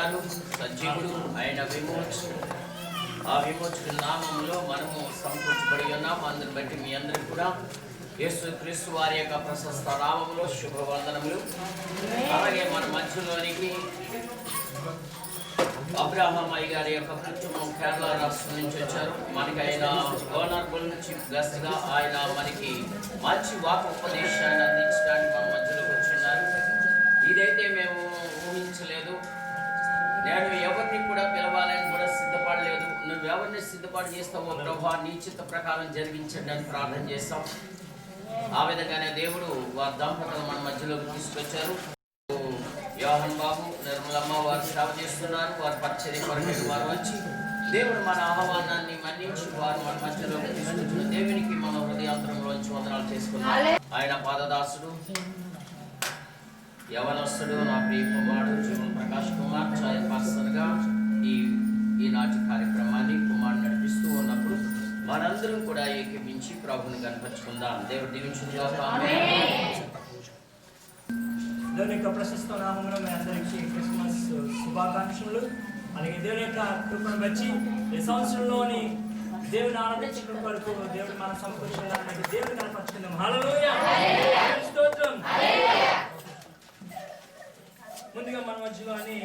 ఉన్నారు, సజీవుడు ఆయన విమోచకుడు. ఆ విమోచకుడి నామంలో మనము సమకూర్చబడి ఉన్నాం. అందుని బట్టి మీ అందరికి కూడా యేసుక్రీస్తు వారి యొక్క ప్రశస్త నామములో శుభవందనములు. అలాగే మన మధ్యలోనికి అబ్రహాం అయ్య గారి యొక్క కుటుంబం కేరళ రాష్ట్రం నుంచి వచ్చారు. మనకి ఆయన గవర్నబుల్ చీఫ్ గెస్ట్ గా ఆయన మనకి మంచి వాక్ ఉపదేశాన్ని అందించడానికి మన మధ్యలోకి వచ్చిన్నారు. ఇదైతే మేము ఊహించలేదు. నేను ఎవరిని కూడా పిలవాలని కూడా సిద్ధపడలేదు. నువ్వు ఎవరిని సిద్ధపాటు చేస్తావో ప్రభా నీ చిత్త ప్రకారం జరిగించండి అని ప్రార్థన చేస్తాం. ఆ విధంగానే దేవుడు వారి దంపతులు మన మధ్యలోకి తీసుకొచ్చారు. యోహన్ బాబు, నిర్మలమ్మ వారు సేవ చేస్తున్నారు. వారి పరిచర్య కొరకు వారు వచ్చి దేవుడు మన ఆహ్వానాన్ని మన్నించి వారు మన మధ్యలోకి తీసుకొచ్చిన దేవునికి మన హృదయాంతరంలోంచి వందనాలు చేసుకున్నారు. ఆయన పాదదాసుడు, యవనస్తుడు, నా ప్రియ కుమారుడు జీవన్ ప్రకాష్ కుమార్ చైర్పర్సన్ గా ఈనాటి కార్యక్రమాన్ని కుమార్ నడిపిస్తూ ఉన్నప్పుడు మనందరం కూడా ఏకీపించి ప్రభుని కనపరుచుకుందాం. దేవుడు దీవించుగాక. దేవుని యొక్క ప్రశస్త నామములో మీ అందరికీ క్రిస్మస్ శుభాకాంక్షలు. అలాగే దేవుని యొక్క కృపను బట్టి ఈ సంవత్సరంలోని దేవుని ఆనందించడం వరకు దేవుడు మన సమకూర్చడానికి దేవుని కనపరుచుకుందాం. హల్లెలూయా, స్తోత్రం. ముందుగా మన మధ్యలోని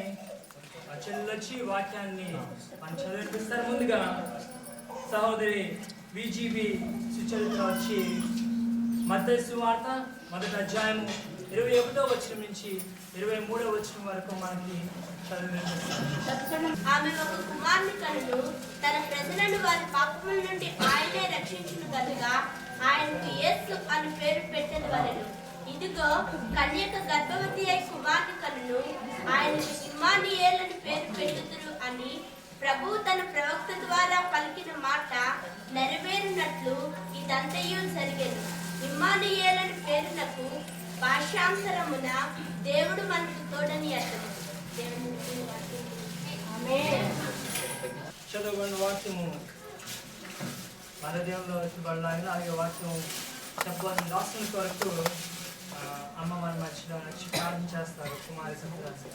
చెల్లెలు వచ్చి వాక్యాన్ని మన చదివిస్తారు. ముందుగా సహోదరి బీజీబీ సుచరిత్ర వచ్చి మత్తయి సువార్త 1వ అధ్యాయము 21వ వచనం నుంచి 23వ వచనం వరకు మనకి ఆమె ఒక కుమారుని కనును, తన ప్రజలను వారి పాపముల నుండి ఆయనే రక్షించును గనుక ఆయనకు యేసు అని పేరు పెట్టెను వలెను. ఇదిగో కన్యక గర్భవతి అయి కుమారుని కనును, ఆయనకు ఇమ్మానుయేలని పేరు పెట్టుదురు అని ప్రభువు తన ప్రవక్త ద్వారా పలికిన మాట నెరవేరినట్లు ఇదంతయు జరిగెను. ఇమ్మానుయేలని పేరునకు భాషాంతరమున దేవుడు మనకు తోడని అర్థం. చదువుకున్న వాక్యము మన దేవుల్లో వచ్చబడాలి. అలాగే వాక్యం చెప్పాలని రాసిన కొరకు అమ్మ మన మధ్యలో వచ్చి ప్రార్థన చేస్తారు. కుమారి సంతరాశి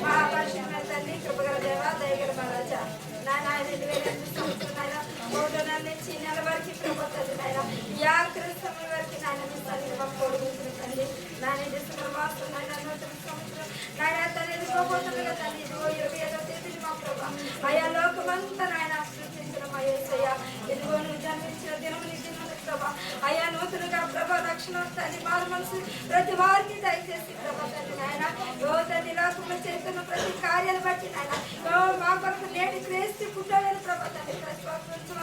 మహాపరిశుద్ధమైన తండ్రి, కృపగల దేవ, దయగల బలరాజా, నాయన 2008 సంవత్సరం నుంచి నెల వరకు ప్రభుత్వం యా క్రిస్తమ వరకు నాయన మీ సన్నిధిలో పొడిగించిన తండ్రి, నాయన డిసెంబర్ మాసం నాయన నూతన సంవత్సరం నాయన తండ్రి ఎదుర్కోబోతుండగా తండ్రి 25వ తేదీని మా ప్రభా అయా లోకమంతా నాయన సృష్టించిన మా యేసయ్య, ఇదిగో నువ్వు జన్మించిన దినం నీ దినం ప్రభా అయా నూతనగా ప్రభా రక్షణ తండ్రి మారు మనసు ప్రతి వారికి దయచేసి ప్రభా తండ్రి నాయన ఓ తండ్రి లోకంలో చేస్తున్న ప్రతి కార్యాన్ని బట్టి నాయన మా కొరకు నేటి క్రీస్తు పుట్టాలని ప్రభా తండ్రి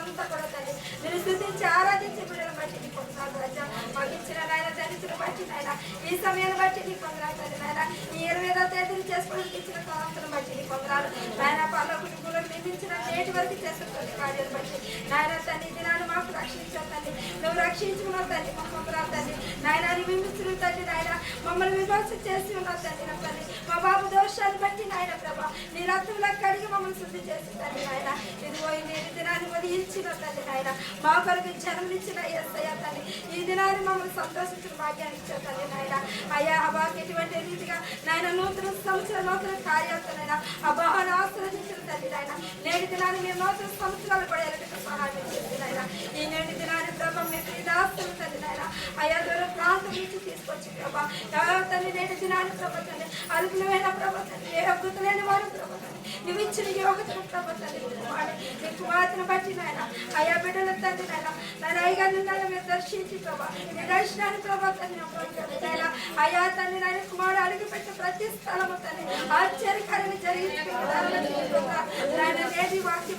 అంతా కూడా తండ్రి నేను స్తుతించి ఆరాధించి బిడ్డలను బట్టి నీ పొందాలి రాజా. మాకు ఇచ్చిన నాయన దళితులు బట్టి నాయన ఈ సమయాన్ని బట్టి నీ పొందరాలు తండ్రి నాయన ఈ 25వ తేదీని చేసుకోవడానికి ఇచ్చిన కాలంతో బట్టి నీ పొందరాలు నాయన పాల కుటుంబంలో నిర్మించిన నేటి వరకు చేస్తున్న కార్యాలను బట్టి నాయన తండ్రి దినాన్ని మాకు రక్షించావు తండ్రి, నువ్వు రక్షించుకున్నావు తండ్రి, మా పొందరాలు తండ్రి నాయన నిర్మించిన తండ్రి నాయన మమ్మల్ని విమర్శ చేసి ఉన్నావు తండ్రి నా తండ్రి మా బాబు దోషాన్ని బట్టి నాయన ప్రభా నీ రక్తంలో కడిగి మమ్మల్ని శుద్ధి చేసి తండ్రి నాయన ఇదిగో నేను దినాన్ని వదిలించిన తండ్రి నాయన మా కొరకు జన్మనిచ్చిన యేసయ్య తండ్రి ఈ దినాన్ని మమ్మల్ని సంతోషించిన భాగ్యాన్ని ఇచ్చావు తండ్రి నాయన అయ్యా అబ్బాకి ఎటువంటి రీతిగా నాయన నూతన సంవత్సర నూతన కార్యాలతోనైనా అబ్బాను ఆశీర్వదించిన తండ్రి నాయన నేటి దినాన్ని మేము నూతన సంవత్సరాలు కూడా ఎలాగైతే సహాయం చేసింది నాయన ఈ నేటి దినాన్ని ప్రభా మీ ప్రియాస్తులు తండ్రి నాయన అయ్యా దూర ప్రాంతం నుంచి తీసుకొచ్చి ప్రభా ఎవరో తండ్రి నేటి దినాన్ని ప్రభా తండ్రి అల్పులమైన ప్రభా తండ్రి ఏ అద్భుతలేని వారు ప్రభా తండ్రి నువ్వు ఇచ్చిన యోగతను ప్రభా తండ్రి నీ కుమార్తెను బట్టి నాయన అయ్యా బిడ్డల తండ్రి నాయన నన్ను అయ్యగారిని నాయన మీరు దర్శించి ప్రభా నీ దర్శనాన్ని ప్రభా తండ్రి అయ్యా తండ్రి నాయన కుమారుడు అడుగుపెట్టిన ప్రతి స్థలము తండ్రి ఆశ్చర్యకరంగా జరిగించుకుంటున్నాయన నేటి వాక్యం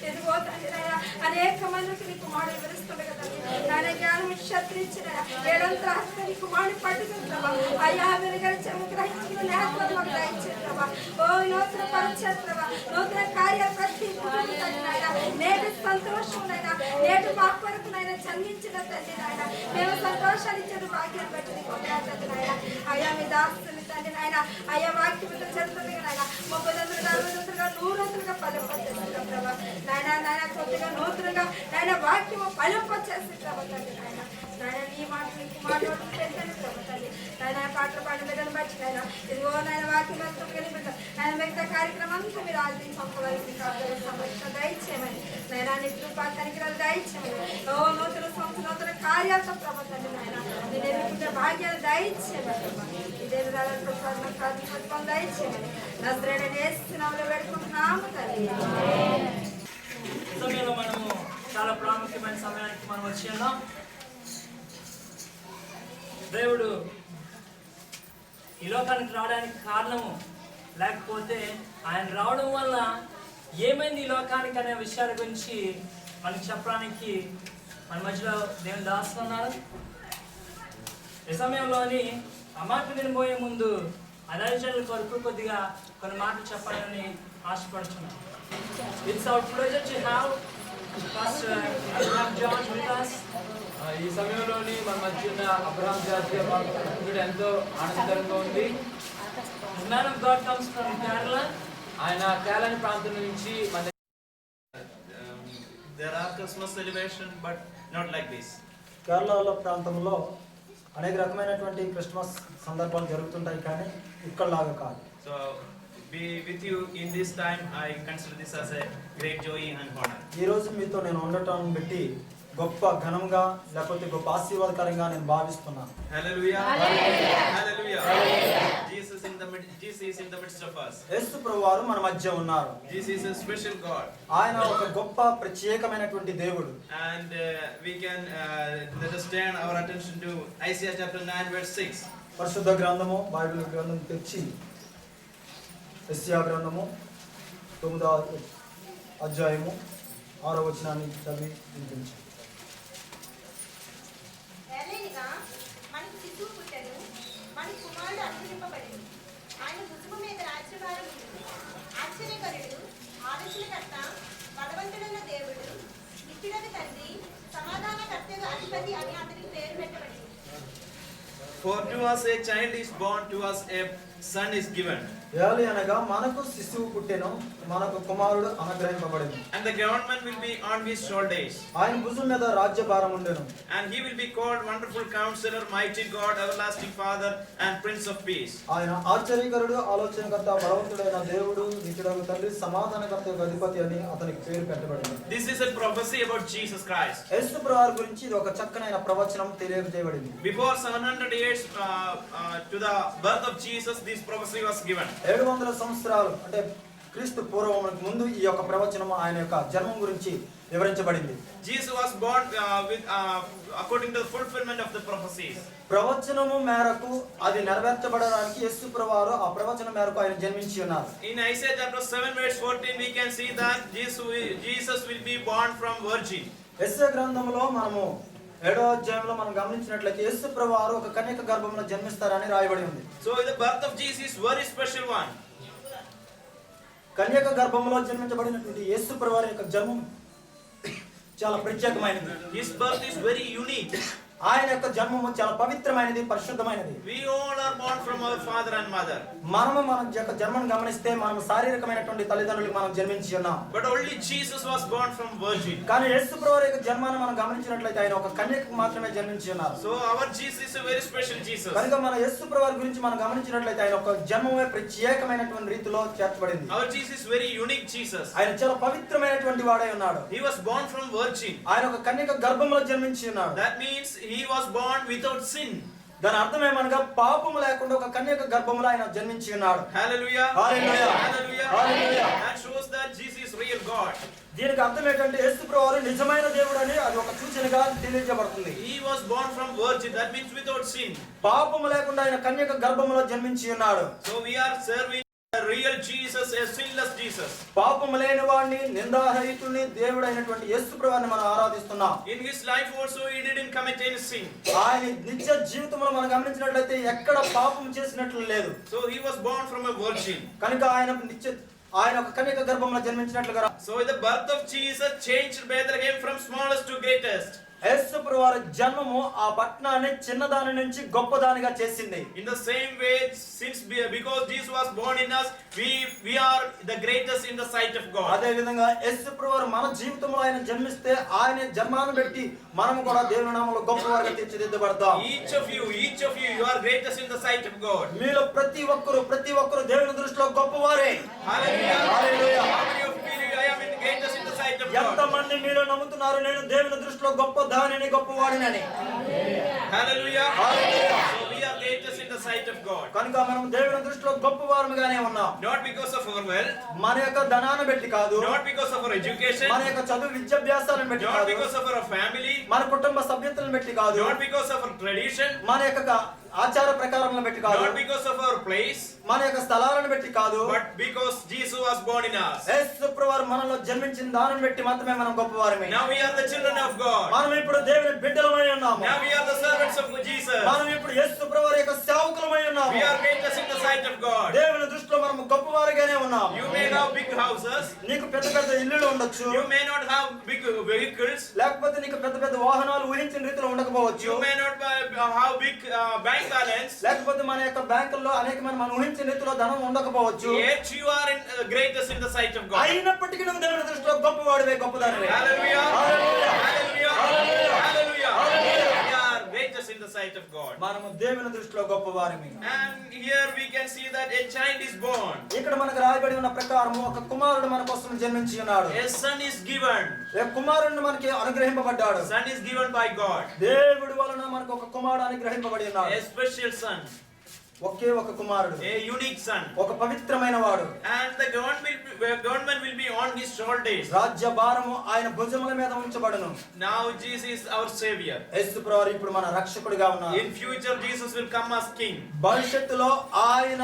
ఎదుగో తండ్రి నాయన అనేక మందికి నీ కుమారుడు వివరిస్తుండగా తండ్రి నాయన జ్ఞానం క్షత్రించిన ఏడంతా హస్తని కుమారుని పట్టుకుని ప్రభా అయ్యా వెలుగరిచే గ్రహించిన నేత్రం మాకు దయచేసి ప్రభా ఓ నూతన పరిచయం ప్రభా, నూతన కార్యాలు ప్రతి కుటుంబం తండ్రి నాయన, నేటి సంతోషం నాయన, నేటి మా కొరకునైనా జన్మించిన తండ్రి నాయన, మేము సంతోషాలు ఇచ్చిన భాగ్యం బట్టి నీకు వందనాలు తండ్రి నాయన. అయ్యా మీ దాసుని తండ్రి నాయన, అయ్యా వాక్యంతో చెప్తుంది నాయన, 30 40 100 ఫలింపచేస్తున్నాం ప్రభా నాయన. నాయన కొద్దిగా నూతనంగా నాయన వాక్యము ఫలింపచేసి ప్రభా తండ్రి నాయన. నాయన నీ మాటలు పెట్టండి ప్రభా తండ్రి నాయన. పాటలు పాడిన బిడ్డను బట్టి నాయన, ఇదిగో నాయన వాక్యం నాయన మిగతా కార్యక్రమం అంతా మీరు ఆర్థిక సంపదలు సంరక్షణ దయచేయమని నాయన, నీ కృపా కనికరాలు దయచేయమని, ఓ నూతన సంస్థ నూతన కార్యాలతో ప్రభా తండ్రి నాయన, నేను ఎదుర్కొంటే భాగ్యాలు దయచేయమని ప్రభా. ఇదే విధాలు ప్రార్థన దయచేయమని నజరేయుడైన యేసు నామములో వేడుకుంటున్నాము తండ్రి. ఈ సమయంలో మనము చాలా ప్రాముఖ్యమైన సమయానికి మనం వచ్చి ఉన్నాం. దేవుడు ఈ లోకానికి రావడానికి కారణము, లేకపోతే ఆయన రావడం వల్ల ఏమైంది ఈ లోకానికి అనే విషయాల గురించి మనకి చెప్పడానికి మన మధ్యలో దేవుని దాసులు ఉన్నారు. ఈ సమయంలోని ఆ మాట వినబోయే ముందు అనాజనుల కొరకు కొద్దిగా కొన్ని మాటలు చెప్పాలని ఆశపడుతున్నాను. It's our pleasure to have Pastor Abraham George with us. ఈ సమయంలోని మన మధ్య ఉన్న అబ్రహాం జార్జ్ గారు ఎంతో ఆనందకరంగా ఉంది. The man of God comes from Kerala. ఆయన కేరళ ప్రాంతం నుంచి మన there are Christmas celebration, but not like this. కేరళలో ప్రాంతంలో అనేక రకమైనటువంటి క్రిస్మస్ సందర్భాలు జరుగుతుంటాయి, కానీ ఇక్కడలాగా కాదు. So be with you in this time. I consider this as a great joy and honor. ఈ రోజు మీతో నేను ఉండటం బట్టి గొప్ప ఘనంగా లేకపోతే గొప్ప ఆశీర్వాదకరంగా నేను భావిస్తున్నాను. Hallelujah. Hallelujah. Hallelujah. Jesus is in the midst of us. యేసు ప్రభువారు మన మధ్య ఉన్నారు. Jesus is a special God. ఆయన ఒక గొప్ప ప్రత్యేకమైనటువంటి దేవుడు. And we can let us turn our attention to Isaiah chapter 9 verse 6. పరిశుద్ధ గ్రంథము, బైబిల్ గ్రంథం తెచ్చి యెషయా గ్రంథము 9వ అధ్యాయము 6వ వచనాన్ని చదివి వినిపించండి. ఏలైనగా మనకు శిశువు పుట్టెను, మన కుమారుడు అనుగ్రహింపబడెను, ఆయన భుజము మీద రాజ్యభారం ఉండెను. ఆశ్చర్యకరుడు, ఆలోచనకర్త, బలవంతుడైన దేవుడు, నిత్యుడగు తండ్రి, సమాధానకర్తకు అధిపతి అని అతనికి పేరు పెట్టబడింది. For to us a child is born, to us a son is given. ఏలి అనగా మనకు శిశువు పుట్టెను, మనకు కుమారుడు అనుగ్రహింపబడెను. And the government will be on his shoulders. ఆయన భుజం మీద రాజ్యభారం ఉండెను. And he will be called Wonderful Counselor, Mighty God, Everlasting Father, and Prince of Peace. ఆయన ఆశ్చర్యకరుడు, ఆలోచనకర్త, బలవంతుడైన దేవుడు, నిత్యుడగు తండ్రి, సమాధానకర్త అధిపతి అని అతనికి పేరు పెట్టబడింది. This is a prophecy about Jesus Christ. యేసు ప్రభువారి గురించి ఇది ఒక చక్కనైన ప్రవచనం తెలియజేయబడింది. Before 700 years to the birth of Jesus, this prophecy was given. 700 సంవత్సరాలు అంటే క్రీస్తు పూర్వమునకు ముందు ఈ యొక్క ప్రవచనం ఆయన యొక్క జన్మం గురించి వివరించబడింది. Jesus was born according to the fulfillment of the prophecies. ప్రవచనము మేరకు అది నెరవేర్చబడడానికి యేసు ప్రభువారు ఆ ప్రవచనం మేరకు ఆయన జన్మించి ఉన్నారు. In Isaiah chapter 7 verse 14 we can see that Jesus will be born from virgin. యెషయా గ్రంథంలో మనము 7వ అధ్యాయంలో మనం గమనించినట్లయితే యేసు ప్రభువారు ఒక కన్యక గర్భంలో జన్మిస్తారని రాయబడి ఉంది. So the birth of Jesus is very special one. కన్యక గర్భంలో జన్మించబడినటువంటి యేసు ప్రభువారి యొక్క జన్మం చాలా ప్రత్యేకమైనది. His birth is very unique. ఆయన యొక్క జన్మము చాలా పవిత్రమైనది, పరిశుద్ధమైనది. We all are born from our father and mother. మనము మన యొక్క జన్మను గమనిస్తే మనం శారీరకమైనటువంటి తల్లిదండ్రులకు మనం జన్మించి ఉన్నాం. But only Jesus was born from virgin. కానీ యేసు ప్రభువారి యొక్క జన్మాన్ని మనం గమనించినట్లయితే ఆయన ఒక కన్యకకు మాత్రమే జన్మించి ఉన్నారు. So our Jesus is a very special Jesus. కనుక మన యేసు ప్రభువారి గురించి మనం గమనించినట్లయితే ఆయన ఒక జన్మమే ప్రత్యేకమైనటువంటి రీతిలో చేర్చబడింది. Our Jesus is very unique Jesus. ఆయన చాలా పవిత్రమైనటువంటి వాడై ఉన్నాడు. He was born from virgin. ఆయన ఒక కన్యక గర్భంలో జన్మించి ఉన్నాడు. That means he was born without sin. దాని అర్థం ఏమనగా పాపము లేకుండా ఒక కన్యక గర్భంలో ఆయన జన్మించి ఉన్నాడు. Hallelujah. Hallelujah. Hallelujah. Hallelujah. That shows that Jesus is real God. దీనికి అర్థం ఏంటంటే యేసు ప్రభువారు నిజమైన దేవుడు అని అది ఒక సూచనగా తెలియజేయబడుతుంది. He was born from virgin. That means without sin. పాపము లేకుండా ఆయన కన్యక గర్భంలో జన్మించి ఉన్నాడు. So we are serving a real Jesus, a sinless Jesus. పాపము లేని వాడిని నిందారహితుడిని దేవుడైనటువంటి యేసు ప్రభువుని మనం ఆరాధిస్తున్నాం. In his life also he didn't commit any sin. ఆయన నిత్య జీవితంలో మనం గమనించినట్లయితే ఎక్కడ పాపం చేసినట్లు లేదు. So he was born from a virgin. కనుక ఆయన ఒక కన్యక గర్భంలో జన్మించినట్లుగా. So the birth of Jesus changed Bethlehem from smallest to greatest. యేసు ప్రభువారి జన్మము ఆ పట్టణాన్ని చిన్నదాని నుంచి గొప్పదానిగా చేసింది. In the same way, because Jesus was born in us, we are the greatest in the sight of God. అదే విధంగా యేసు ప్రభువారు మన జీవితంలో ఆయన జన్మిస్తే ఆయన జన్మాన్ని బట్టి మనము కూడా దేవుని నామములో గొప్పవారుగా తీర్చిదిద్దబడతాం. Each of you, you are greatest in the sight of God. మీలో ప్రతి ఒక్కరు దేవుని దృష్టిలో గొప్పవారే. Hallelujah. Hallelujah. How many of you I am in greatest in the sight of God? ఎంతమంది మీలో నమ్ముతున్నారు నేను దేవుని దృష్టిలో గొప్పదానిని గొప్పవాడినని? Hallelujah. Hallelujah. So we are greatest in the sight of God. కనుక మనం దేవుని దృష్టిలో గొప్పవారముగానే ఉన్నాం. Not because of our wealth, మన యొక్క ధనాన్ని బట్టి కాదు, not because of our education, మన యొక్క చదువు విద్యాభ్యాసాలను బట్టి not కాదు, because of our family, మన కుటుంబ సభ్యతలను బట్టి కాదు, not because of our tradition, మన యొక్క ఆచార ప్రకారాలను బట్టి కాదు, not because of our place, మన యొక్క స్థలాలను బట్టి కాదు, but because Jesus was born in us. యేసు ప్రభువారు మనలో జన్మించిన దానిని బట్టి మాత్రమే మనం గొప్పవారమే. Now we are the children of God. మనం ఇప్పుడు దేవుని బిడ్డలమై ఉన్నాము. Now we are the servants of Jesus. మనం ఇప్పుడు యేసు ప్రభువారి యొక్క సేవకులమై ఉన్నాము. We are greatest in the sight of God. దేవుని దృష్టిలో మనం గొప్పవారిగానే ఉన్నాము. You may have big houses, నీకు పెద్ద పెద్ద ఇల్లులు ఉండొచ్చు, you may not have big vehicles, లేకపోతే నీకు పెద్ద పెద్ద వాహనాలు ఊహించిన రీతిలో ఉండకపోవచ్చు, you may not have big bank balance, లేకపోతే మన యొక్క బ్యాంకుల్లో అనేకమైన మనం ఊహించిన రీతిలో ధనం ఉండకపోవచ్చు. yet you are greatest in the sight of God. అయినప్పటికీ నువ్వు దేవుని దృష్టిలో గొప్పవాడివే, గొప్పదానివే. Hallelujah. Hallelujah. Hallelujah. Hallelujah. Hallelujah. Hallelujah. We are greatest in the sight of God. మనము దేవుని దృష్టిలో గొప్పవారిమి. And here we can see that a child is born. ఇక్కడ మనకు రాయబడి ఉన్న ప్రకారం ఒక కుమారుడు మన కోసం జన్మించి ఉన్నాడు. A son is given. ఏ కుమారుడు మనకి అనుగ్రహింపబడ్డాడు. Son is given by God. దేవుడి వలన మనకు ఒక కుమారుడు అనుగ్రహింపబడి ఉన్నాడు. A special son. ఒకే ఒక కుమారుడు, A unique son. ఒక పవిత్రమైన వాడు. And the government will be on his shoulders. రాజ్య భారము ఆయన భుజముల మీద ఉంచబడును. Now Jesus is our savior. యేసు ప్రభువు ఇప్పుడు మన రక్షకుడిగా ఉన్నారు. In future Jesus will come as king. భవిష్యత్తులో ఆయన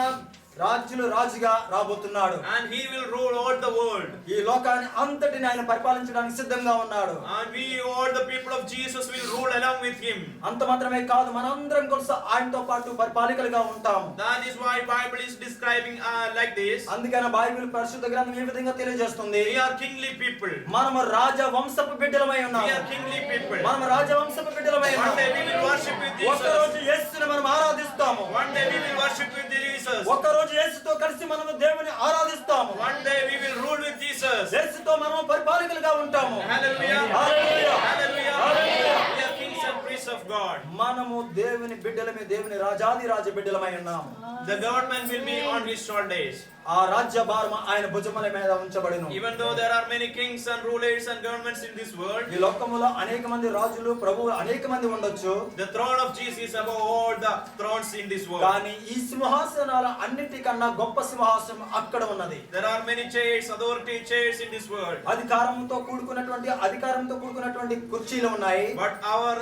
రాజుగా రాబోతున్నాడు. And he will rule all the world. ఈ లోకాన్ని అంతటిని ఆయన పరిపాలించడానికి సిద్ధంగా ఉన్నాడు. And we all the people of Jesus will rule along with him. అంత మాత్రమే కాదు, మనందరం కలిసి ఆయనతో పాటు పరిపాలకులుగా ఉంటాం. That is why Bible is describing like this. అందుకని బైబిల్ పరిశుద్ధ గ్రంథం ఈ విధంగా తెలియజేస్తుంది. We are kingly people. మనము రాజ వంశపు బిడ్డలమై ఉన్నాము. We are kingly people. మనము రాజ వంశపు బిడ్డలమై One ఉన్నాము. day we will worship with Jesus. ఒకరోజు యేసుని మనం ఆరాధిస్తాము. One day we will worship with Jesus. ఒకరోజు యేసుతో కలిసి మనము దేవుని ఆరాధిస్తాము. One day we will rule with Jesus. యేసుతో మనము పరిపాలకులుగా ఉంటాము. Hallelujah. Hallelujah. Hallelujah. Hallelujah. We are kings and priests of God. మనము దేవుని బిడ్డలమే, దేవుని రాజాదిరాజ బిడ్డలమై ఉన్నాము. The government will be on his shoulders. ఆ రాజ్య భారం ఆయన భుజముల మీద ఉంచబడును. Even though there are many kings and rulers and governments in this world, ఈ లోకములో అనేక మంది రాజులు, ప్రభువులు అనేక మంది ఉండొచ్చు. the throne of Jesus is above all the thrones in this world. కానీ ఈ సింహాసనాల అన్నిటికన్నా గొప్ప సింహాసనం అక్కడ ఉన్నది. There are many chairs, authority chairs in this world. అధికారంతో కూడుకున్నటువంటి కుర్చీలు ఉన్నాయి. But our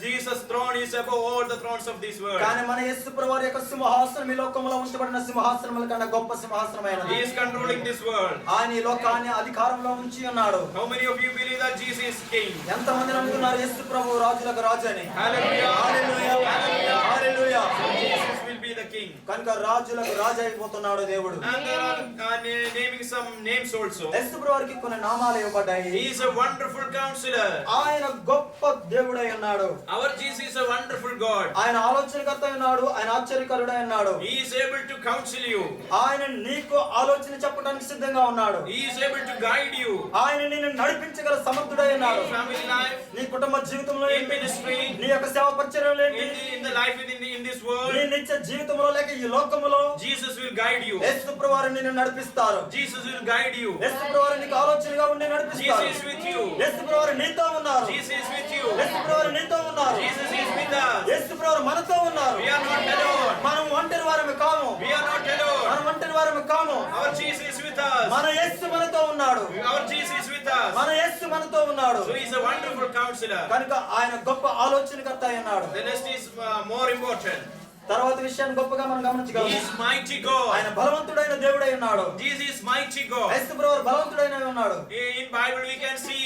Jesus throne is above all the thrones of this world. కానీ మన యేసు ప్రభువారి యొక్క సింహాసనం ఈ లోకములో ఉంచబడిన సింహాసనముల కన్నా గొప్ప సింహాసనమైనది. He is controlling this world. ఆయన ఈ లోకాన్ని అధికారంలో ఉంచి ఉన్నాడు. How many of you believe that Jesus is king? ఎంతమంది నమ్ముతున్నారు యేసు ప్రభువు రాజులకు రాజు అని? Hallelujah. Hallelujah. Hallelujah. Hallelujah. So Jesus will be the king. కనుక రాజులకు రాజు అయిపోతున్నాడు దేవుడు. And there are naming some names also. యేసు ప్రభువుకి కొన్ని నామాలు ఇవ్వబడ్డాయి. He is a wonderful counselor. ఆయన గొప్ప దేవుడై ఉన్నాడు. Our Jesus is a wonderful God. ఆయన ఆలోచనకర్త అయి ఉన్నాడు. ఆయన ఆశ్చర్యకరుడై ఉన్నాడు. He is able to counsel you. ఆయన నీకు ఆలోచన చెప్పడానికి సిద్ధంగా ఉన్నాడు. He is able to guide you. ఆయన నిన్ను నడిపించగల సమర్థుడై ఉన్నాడు. In family life, నీ కుటుంబ జీవితంలో in ఏంటి? ministry, నీ యొక్క సేవ పరిచర్యలో ఏంటి? in the life in this నీ world, నిత్య జీవితంలో లేక ఈ లోకములో Jesus will guide you. యేసు ప్రభువారు నిన్ను నడిపిస్తారు. Jesus will guide you. యేసు ప్రభువారు నీకు ఆలోచనగా ఉండి Jesus నడిపిస్తారు. is with you. యేసు ప్రభువారు నీతో ఉన్నారు. Jesus is with you. యేసు ప్రభువారు నీతో ఉన్నారు. Jesus is with us. యేసు ప్రభువారు మనతో ఉన్నారు. We are not alone. మనం ఒంటరి వారమే కాము. We are not alone. మనం ఒంటరి వారమే కాము. Our Jesus is with us. మన యేసు మనతో ఉన్నాడు. Our Jesus is with us. మన యేసు మనతో ఉన్నాడు. So he is a wonderful counselor. కనుక ఆయన గొప్ప ఆలోచనకర్త అయి ఉన్నాడు. The next is more important. తర్వాత విషయాన్ని గొప్పగా మనం He గమనించగలం. is mighty God. ఆయన బలవంతుడైన దేవుడై ఉన్నాడు. Jesus is mighty God. యేసు ప్రభువు బలవంతుడైన ఉన్నాడు. In Bible we can see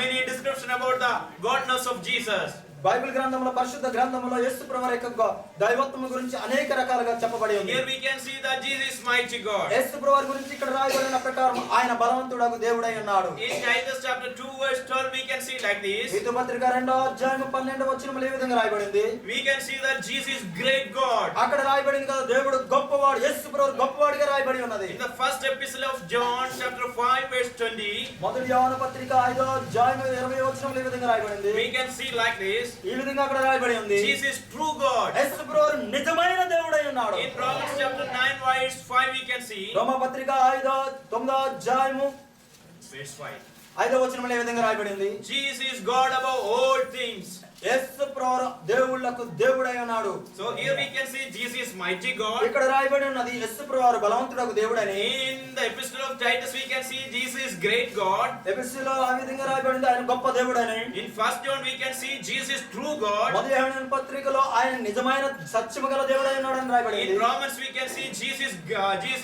many description about the godness of Jesus. Bible గ్రంథంలో పరిశుద్ధ గ్రంథంలో యేసు ప్రభువు యొక్క దైవత్వం గురించి అనేక రకాలుగా చెప్పబడి ఉంది. Here we can see that Jesus is mighty God. యేసు ప్రభువు గురించి ఇక్కడ రాయబడిన ప్రకారం ఆయన బలవంతుడగు దేవుడై ఉన్నాడు. In Titus chapter 2 verse 12 we can see like this. తీతు పత్రిక 2వ అధ్యాయం 12వ వచనంలో ఈ విధంగా రాయబడింది. We can see that Jesus is great God. అక్కడ రాయబడింది కదా దేవుడు గొప్పవాడు, యేసు ప్రభువు గొప్పవాడిగా రాయబడి ఉన్నది. In the first epistle of John chapter 5 verse 20 మొదటి యోహాను పత్రిక 5వ అధ్యాయం 20వ వచనంలో ఈ విధంగా రాయబడింది. we can see like this. ఈ విధంగా అక్కడ రాయబడి ఉంది. Jesus is true God. యేసు ప్రభువు నిజమైన దేవుడై ఉన్నాడు. In Romans chapter 9 verse 5 we can see రోమా పత్రిక 9వ అధ్యాయము verse 5. 5వ వచనంలో ఈ విధంగా రాయబడింది. Jesus is God above all things. యేసు ప్రభువు దేవుళ్ళకు దేవుడై ఉన్నాడు. So here we can see Jesus is mighty God. ఇక్కడ రాయబడి ఉన్నది యేసు ప్రభువు బలవంతుడకు దేవుడని. In the epistle of Titus we can see Jesus is great God. ఎఫెసీయులో ఆ విధంగా రాయబడింది ఆయన గొప్ప దేవుడని. In first John we can see Jesus is true God. మొదటి యోహాను పత్రికలో ఆయన నిజమైన సత్యము గల దేవుడై ఉన్నాడని రాయబడింది. In Romans we can see Jesus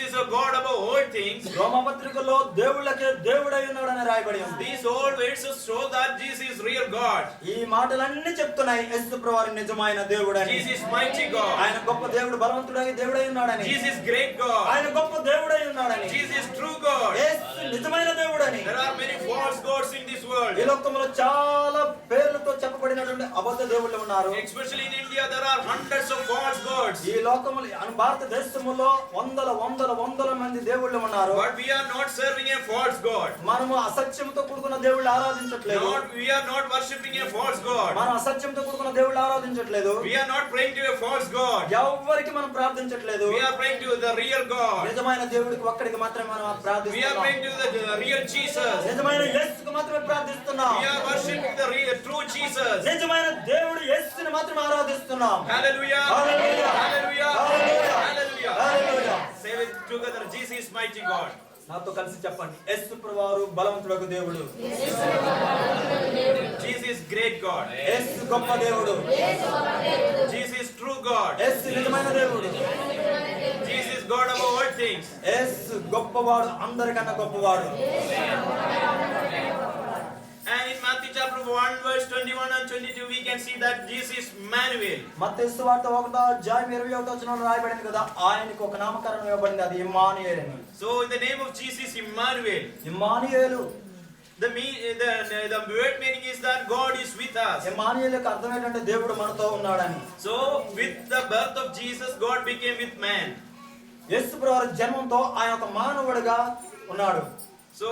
is a God above all things. రోమా పత్రికలో దేవుళ్ళకే దేవుడై ఉన్నాడని రాయబడి ఉంది. These all verses show that Jesus is real God. ఈ మాటలన్నీ చెప్తున్నాయి యేసు ప్రభువు నిజమైన దేవుడని. Jesus is mighty God. ఆయన గొప్ప దేవుడు, బలవంతుడై దేవుడై ఉన్నాడని. Jesus is great God. ఆయన గొప్ప దేవుడై ఉన్నాడని. Jesus is true God. యేసు నిజమైన దేవుడని. There are many false gods in this world. ఈ లోకంలో చాలా పేర్లతో చెప్పబడినటువంటి అబద్ధ దేవుళ్ళు ఉన్నారు. Especially in India there are hundreds of false gods. ఈ లోకములో భారతదేశంలో వందల మంది దేవుళ్ళు ఉన్నారు. But we are not serving a false god. మనము అసత్యంతో కూడుకున్న దేవుళ్ళు ఆరాధించట్లేదు. We are not worshipping a false god. మనం అసత్యంతో కూడుకున్న దేవుళ్ళు ఆరాధించట్లేదు. We are not praying to a false god. ఎవ్వరికి మనం ప్రార్థించట్లేదు. We are praying to the real God. నిజమైన దేవుడికి ఒక్కడికి మాత్రమే మనం We are ప్రార్థిస్తున్నాం. praying to the real Jesus. నిజమైన యేసుకు మాత్రమే ప్రార్థిస్తున్నాం. We are worshiping the real true Jesus. నిజమైన దేవుడు యేసుని మాత్రమే ఆరాధిస్తున్నాం. Hallelujah. Hallelujah. Hallelujah. Hallelujah. Hallelujah. Hallelujah. Say it together. Jesus is mighty God. నాతో కలిసి చెప్పండి. యేసు ప్రభువు బలవంతుడకు దేవుడు. Jesus is great God. యేసు గొప్ప దేవుడు. Jesus is true God. యేసు నిజమైన దేవుడు. Jesus is God above all things. యేసు గొప్పవాడు, అందరికన్నా గొప్పవాడు. And in Matthew chapter 1 verse 21 and 22 we can see that Jesus is Emmanuel. మత్తయి సువార్త 1వ అధ్యాయం 21వ వచనంలో రాయబడింది కదా, ఆయనకు ఒక నామకరణం ఇవ్వబడింది, అది ఇమ్మానుయేలు అని. So in the name of Jesus Emmanuel. Immanuel. The word meaning is that God is with us. ఇమ్మానుయేలుకు అర్థం ఏంటంటే దేవుడు మనతో ఉన్నాడని. So with the birth of Jesus God became with man. యేసు ప్రభువు జన్మంతో ఆయన ఒక మానవుడిగా ఉన్నాడు. So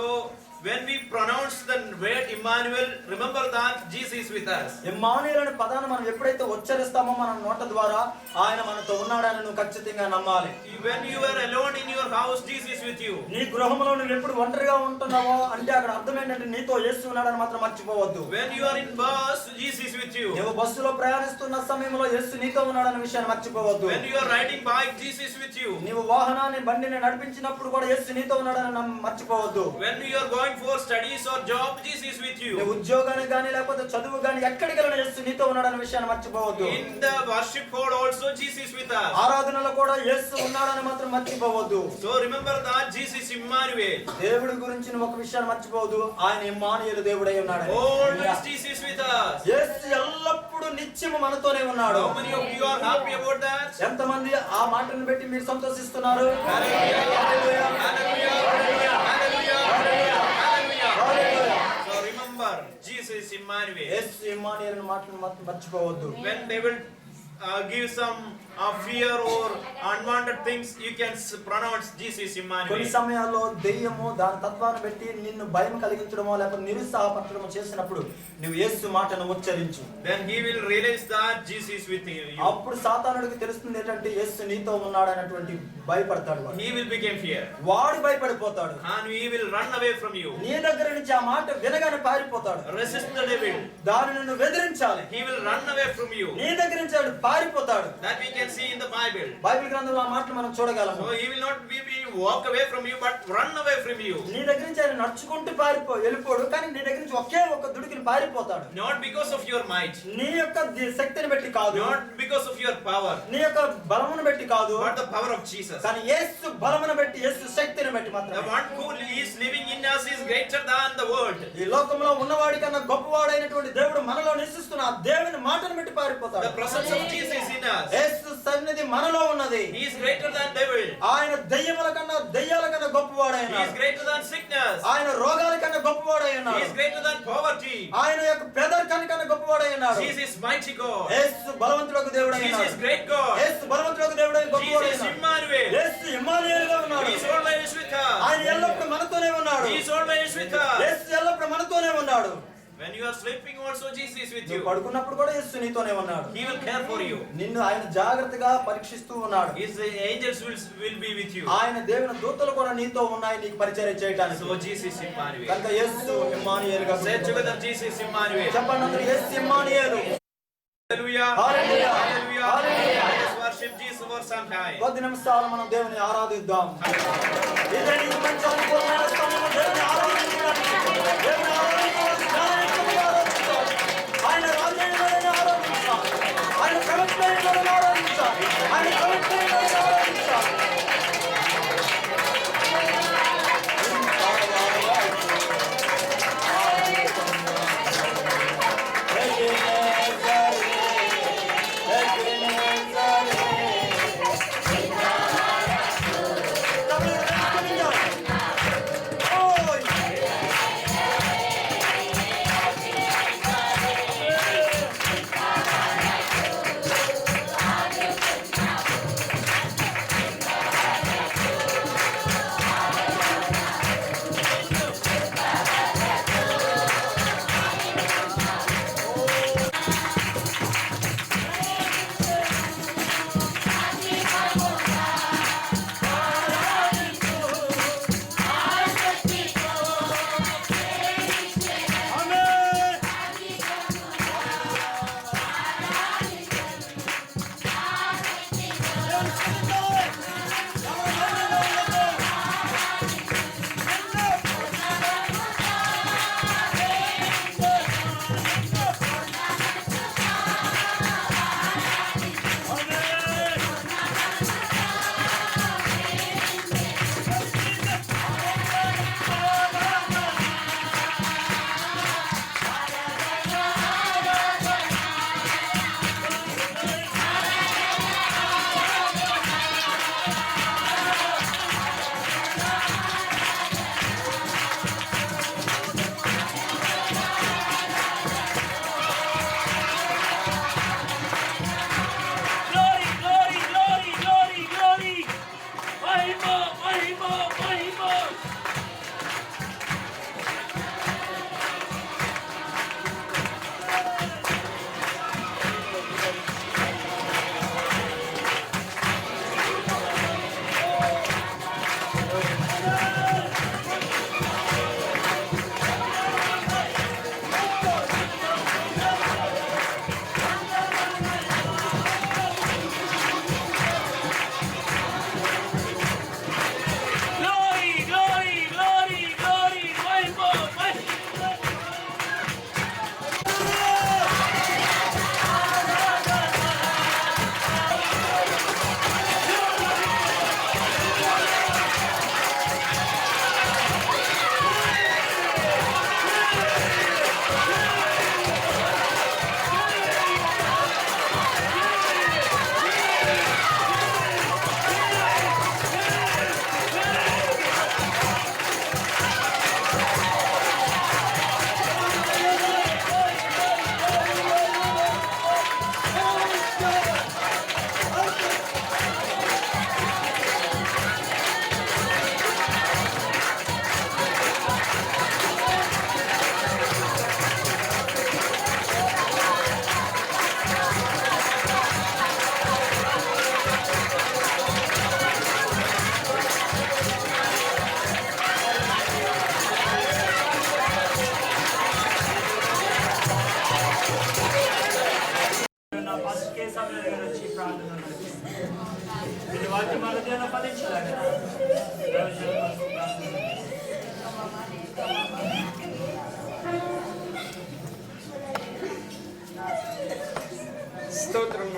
when we pronounce the word Emmanuel, remember that Jesus is with us. Immanuel అనే పదాన్ని మనం ఎప్పుడైతే ఉచ్చరిస్తామో మన నోట ద్వారా ఆయన మనతో ఉన్నాడని నువ్వు ఖచ్చితంగా నమ్మాలి. When you are alone in your house, Jesus is with you. నీ గృహంలో నువ్వు ఎప్పుడు ఒంటరిగా ఉంటున్నావో అంటే అక్కడ అర్థం ఏంటంటే నీతో యేసు ఉన్నాడని మాత్రం మర్చిపోవద్దు. When you are in bus, Jesus is with you. నువ్వు బస్సులో ప్రయాణిస్తున్న సమయంలో యేసు నీతో ఉన్నాడన్న విషయాన్ని మర్చిపోవద్దు. When you are riding bike, Jesus is with you. నీవు వాహనాన్ని బండిని నడిపించినప్పుడు కూడా యేసు నీతో ఉన్నాడని మర్చిపోవద్దు. When you are going for studies or job, Jesus is with you. నువ్వు ఉద్యోగానికి గానీ లేకపోతే చదువు గానీ ఎక్కడికి వెళ్ళినా యేసు నీతో ఉన్నాడన్న విషయాన్ని మర్చిపోవద్దు. In the worship hall also Jesus is with us. ఆరాధనలో కూడా యేసు ఉన్నాడని మాత్రం మర్చిపోవద్దు. So remember that Jesus is Emmanuel. దేవుడి గురించి నువ్వు ఒక విషయాన్ని మర్చిపోవద్దు, ఆయన ఇమ్మానుయేలు దేవుడై ఉన్నాడు. Always Jesus is with us. యేసు ఎల్లప్పుడూ నిత్యము మనతోనే ఉన్నాడు. How many of you are happy about that? ఎంతమంది ఆ మాటను బట్టి మీరు సంతోషిస్తున్నారు? Hallelujah. Hallelujah. Hallelujah. Hallelujah. Hallelujah. Hallelujah. Hallelujah. Hallelujah. So remember, Jesus is Emmanuel. యేసు ఇమ్మానుయేలు మాటను మాత్రం మర్చిపోవద్దు. When they will give some fear or unwanted things, you can pronounce Jesus కొన్ని Emmanuel. సమయాల్లో దెయ్యము దాని తత్వాన్ని బట్టి నిన్ను భయం కలిగించడమో లేకపోతే నిరుత్సాహపరచడమో చేసినప్పుడు నువ్వు యేసు మాటను ఉచ్చరించు. Then he will realize that Jesus is with you. అప్పుడు సాతానుడికి తెలుస్తుంది ఏంటంటే యేసు నీతో ఉన్నాడు అనేటువంటి భయపడతాడు వాడు. He will become fear. వాడు భయపడిపోతాడు. And he will run away from you. నీ దగ్గర నుంచి ఆ మాట వినగానే పారిపోతాడు. Resist the devil. దానిని నువ్వు ఎదిరించాలి. He will run away from you. నీ దగ్గర నుంచి వాడు పారిపోతాడు. That we can see in the Bible. Bible గ్రంథంలో ఆ మాటలు మనం చూడగలము. So he will not be walk away from you, but run away from you. నీ దగ్గర నుంచి ఆయన నడుచుకుంటూ వెళ్ళిపోడు, కానీ నీ దగ్గర నుంచి ఒకే ఒక దుడికిని పారిపోతాడు. Not because of your might, నీ యొక్క శక్తిని బట్టి కాదు, not because of your power, నీ యొక్క బలమును బట్టి కాదు, but the power of Jesus. కానీ యేసు బలమును బట్టి, యేసు శక్తిని బట్టి The మాత్రమే. one who is living in us is greater than the world. ఈ లోకంలో ఉన్నవాడి కన్నా గొప్పవాడైనటువంటి దేవుడు మనలో నివసిస్తున్న ఆ దేవుని మాటను బట్టి పారిపోతాడు. The presence of Jesus is in us. యేసు సన్నిధి మనలో ఉన్నది. He is greater than devil. ఆయన దయ్యముల కన్నా, దయ్యాల కన్నా గొప్పవాడైన, He is greater than sickness. ఆయన రోగాల కన్నా గొప్పవాడై He ఉన్నాడు. is greater than poverty. ఆయన యొక్క పేదరికాని కన్నా గొప్పవాడై ఉన్నాడు. Jesus is mighty God. యేసు బలవంతుడకు దేవుడై Jesus ఉన్నాడు. is great God. యేసు బలవంతుడకు దేవుడై గొప్పవాడై Jesus is ఉన్నాడు. Emmanuel. యేసు ఇమ్మానుయేలుగా ఉన్నాడు. He is always with us. ఆయన ఎల్లప్పుడూ మనతోనే ఉన్నాడు. He is always with us. యేసు ఎల్లప్పుడూ మనతోనే ఉన్నాడు. When you are sleeping also Jesus is with నువ్వు you. పడుకున్నప్పుడు కూడా యేసు నీతోనే ఉన్నాడు. He will care for you. నిన్ను ఆయన జాగ్రత్తగా పరీక్షిస్తూ ఉన్నాడు. His angels will be with you. ఆయన దేవుని దూతలు కూడా నీతో ఉన్నాయి నీకు పరిచర్య చేయడానికి. So Jesus is Emmanuel. కనుక యేసు ఇమ్మానుయేలుగా Say together, Jesus is Emmanuel. చెప్పండి అందరూ, యేసు Immanuel. Hallelujah. Hallelujah. Hallelujah. Hallelujah. Let us worship Jesus for some time. కొద్ది నిమిషాలు మనం దేవుని ఆరాధిద్దాం. ఇదే నీకు మంచి అనుకూలమైన సమయం దేవుని ఆరాధించడానికి. దేవుని ఆరాధించడానికి, జ్ఞానయుక్తముగా ఆరాధించాలి. ఆయన రాజ్యాన్ని ఆరాధించాలి. ఆయన ప్రవక్తలను ఆరాధించాలి. ఆయన ప్రవక్తలను ఆరాధించాలి.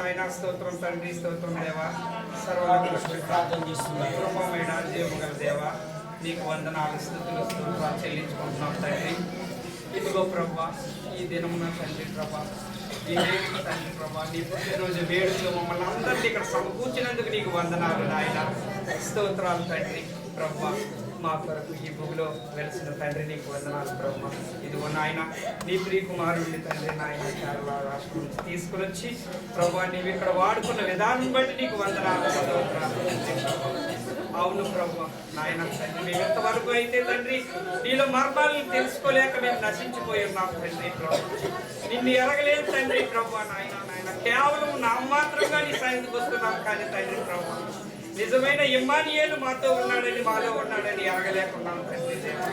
నాయన స్తోత్రం తండ్రి, స్తోత్రం దేవా, సర్వలోక ప్రార్థన చేస్తున్నాం. కృపమైన జీవగల దేవా, నీకు వందనాలు, స్తుతులు, స్తోత్రాలు చెల్లించుకుంటున్నాం తండ్రి. ఇదిగో ప్రభా, ఈ దినమున తండ్రి ప్రభా, ఈ వేడుక తండ్రి ప్రభా, నీ పుట్టినరోజు వేడుకలో మమ్మల్ని అందరినీ ఇక్కడ సమకూర్చినందుకు నీకు వందనాలు నాయన, స్తోత్రాలు తండ్రి ప్రభా. మా కొరకు ఈ భూమిలో వెలిసిన తండ్రి నీకు వందనాలు ప్రభా. ఇదిగో నాయన, నీ ప్రియ కుమారుడిని తండ్రి నాయన కేరళ రాష్ట్రం నుంచి తీసుకుని వచ్చి ప్రభా, నీవు ఇక్కడ వాడుకున్న విధానం బట్టి నీకు వందనాలు, స్తోత్రాలు తండ్రి ప్రభా. అవును ప్రభా నాయన తండ్రి, మేము ఇంతవరకు అయితే తండ్రి నీలో మర్మాలను తెలుసుకోలేక మేము నశించిపోయి ఉన్నాం తండ్రి ప్రభా. నిన్ను ఎరగలేదు తండ్రి ప్రభా నాయన. కేవలం నామమాత్రంగా నీ సన్నిధికి వస్తున్నాం కానీ తండ్రి ప్రభా, నిజమైన ఇమ్మానుయేలు మాతో ఉన్నాడని, మాలో ఉన్నాడని ఎరగలేకున్నాం తండ్రి దేవా.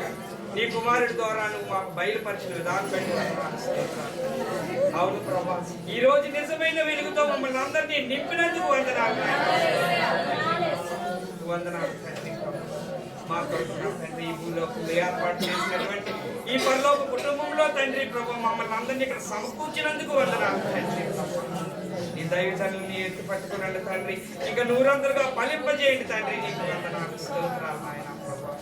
నీ కుమారుడి ద్వారా నువ్వు మాకు బయలుపరిచిన విధానం బట్టి వందనాలు, స్తోత్రాలు. అవును ప్రభా, ఈ రోజు నిజమైన వెలుగుతో మమ్మల్ని అందరినీ నింపినందుకు వందనాలు, వందనాలు తండ్రి ప్రభా. మా కొరకు తండ్రి ఈ భూమిలో ఏర్పాటు చేసినటువంటి ఈ పరలోక కుటుంబంలో తండ్రి ప్రభా, మమ్మల్ని అందరినీ ఇక్కడ సమకూర్చినందుకు వందనాలు తండ్రి ప్రభా. నీ దైవజనుల్ని ఎత్తి పట్టుకునండి తండ్రి, ఇక నూరందరుగా ఫలింపజేయండి తండ్రి, నీకు వందనాలు, స్తోత్రాలు నాయన ప్రభా.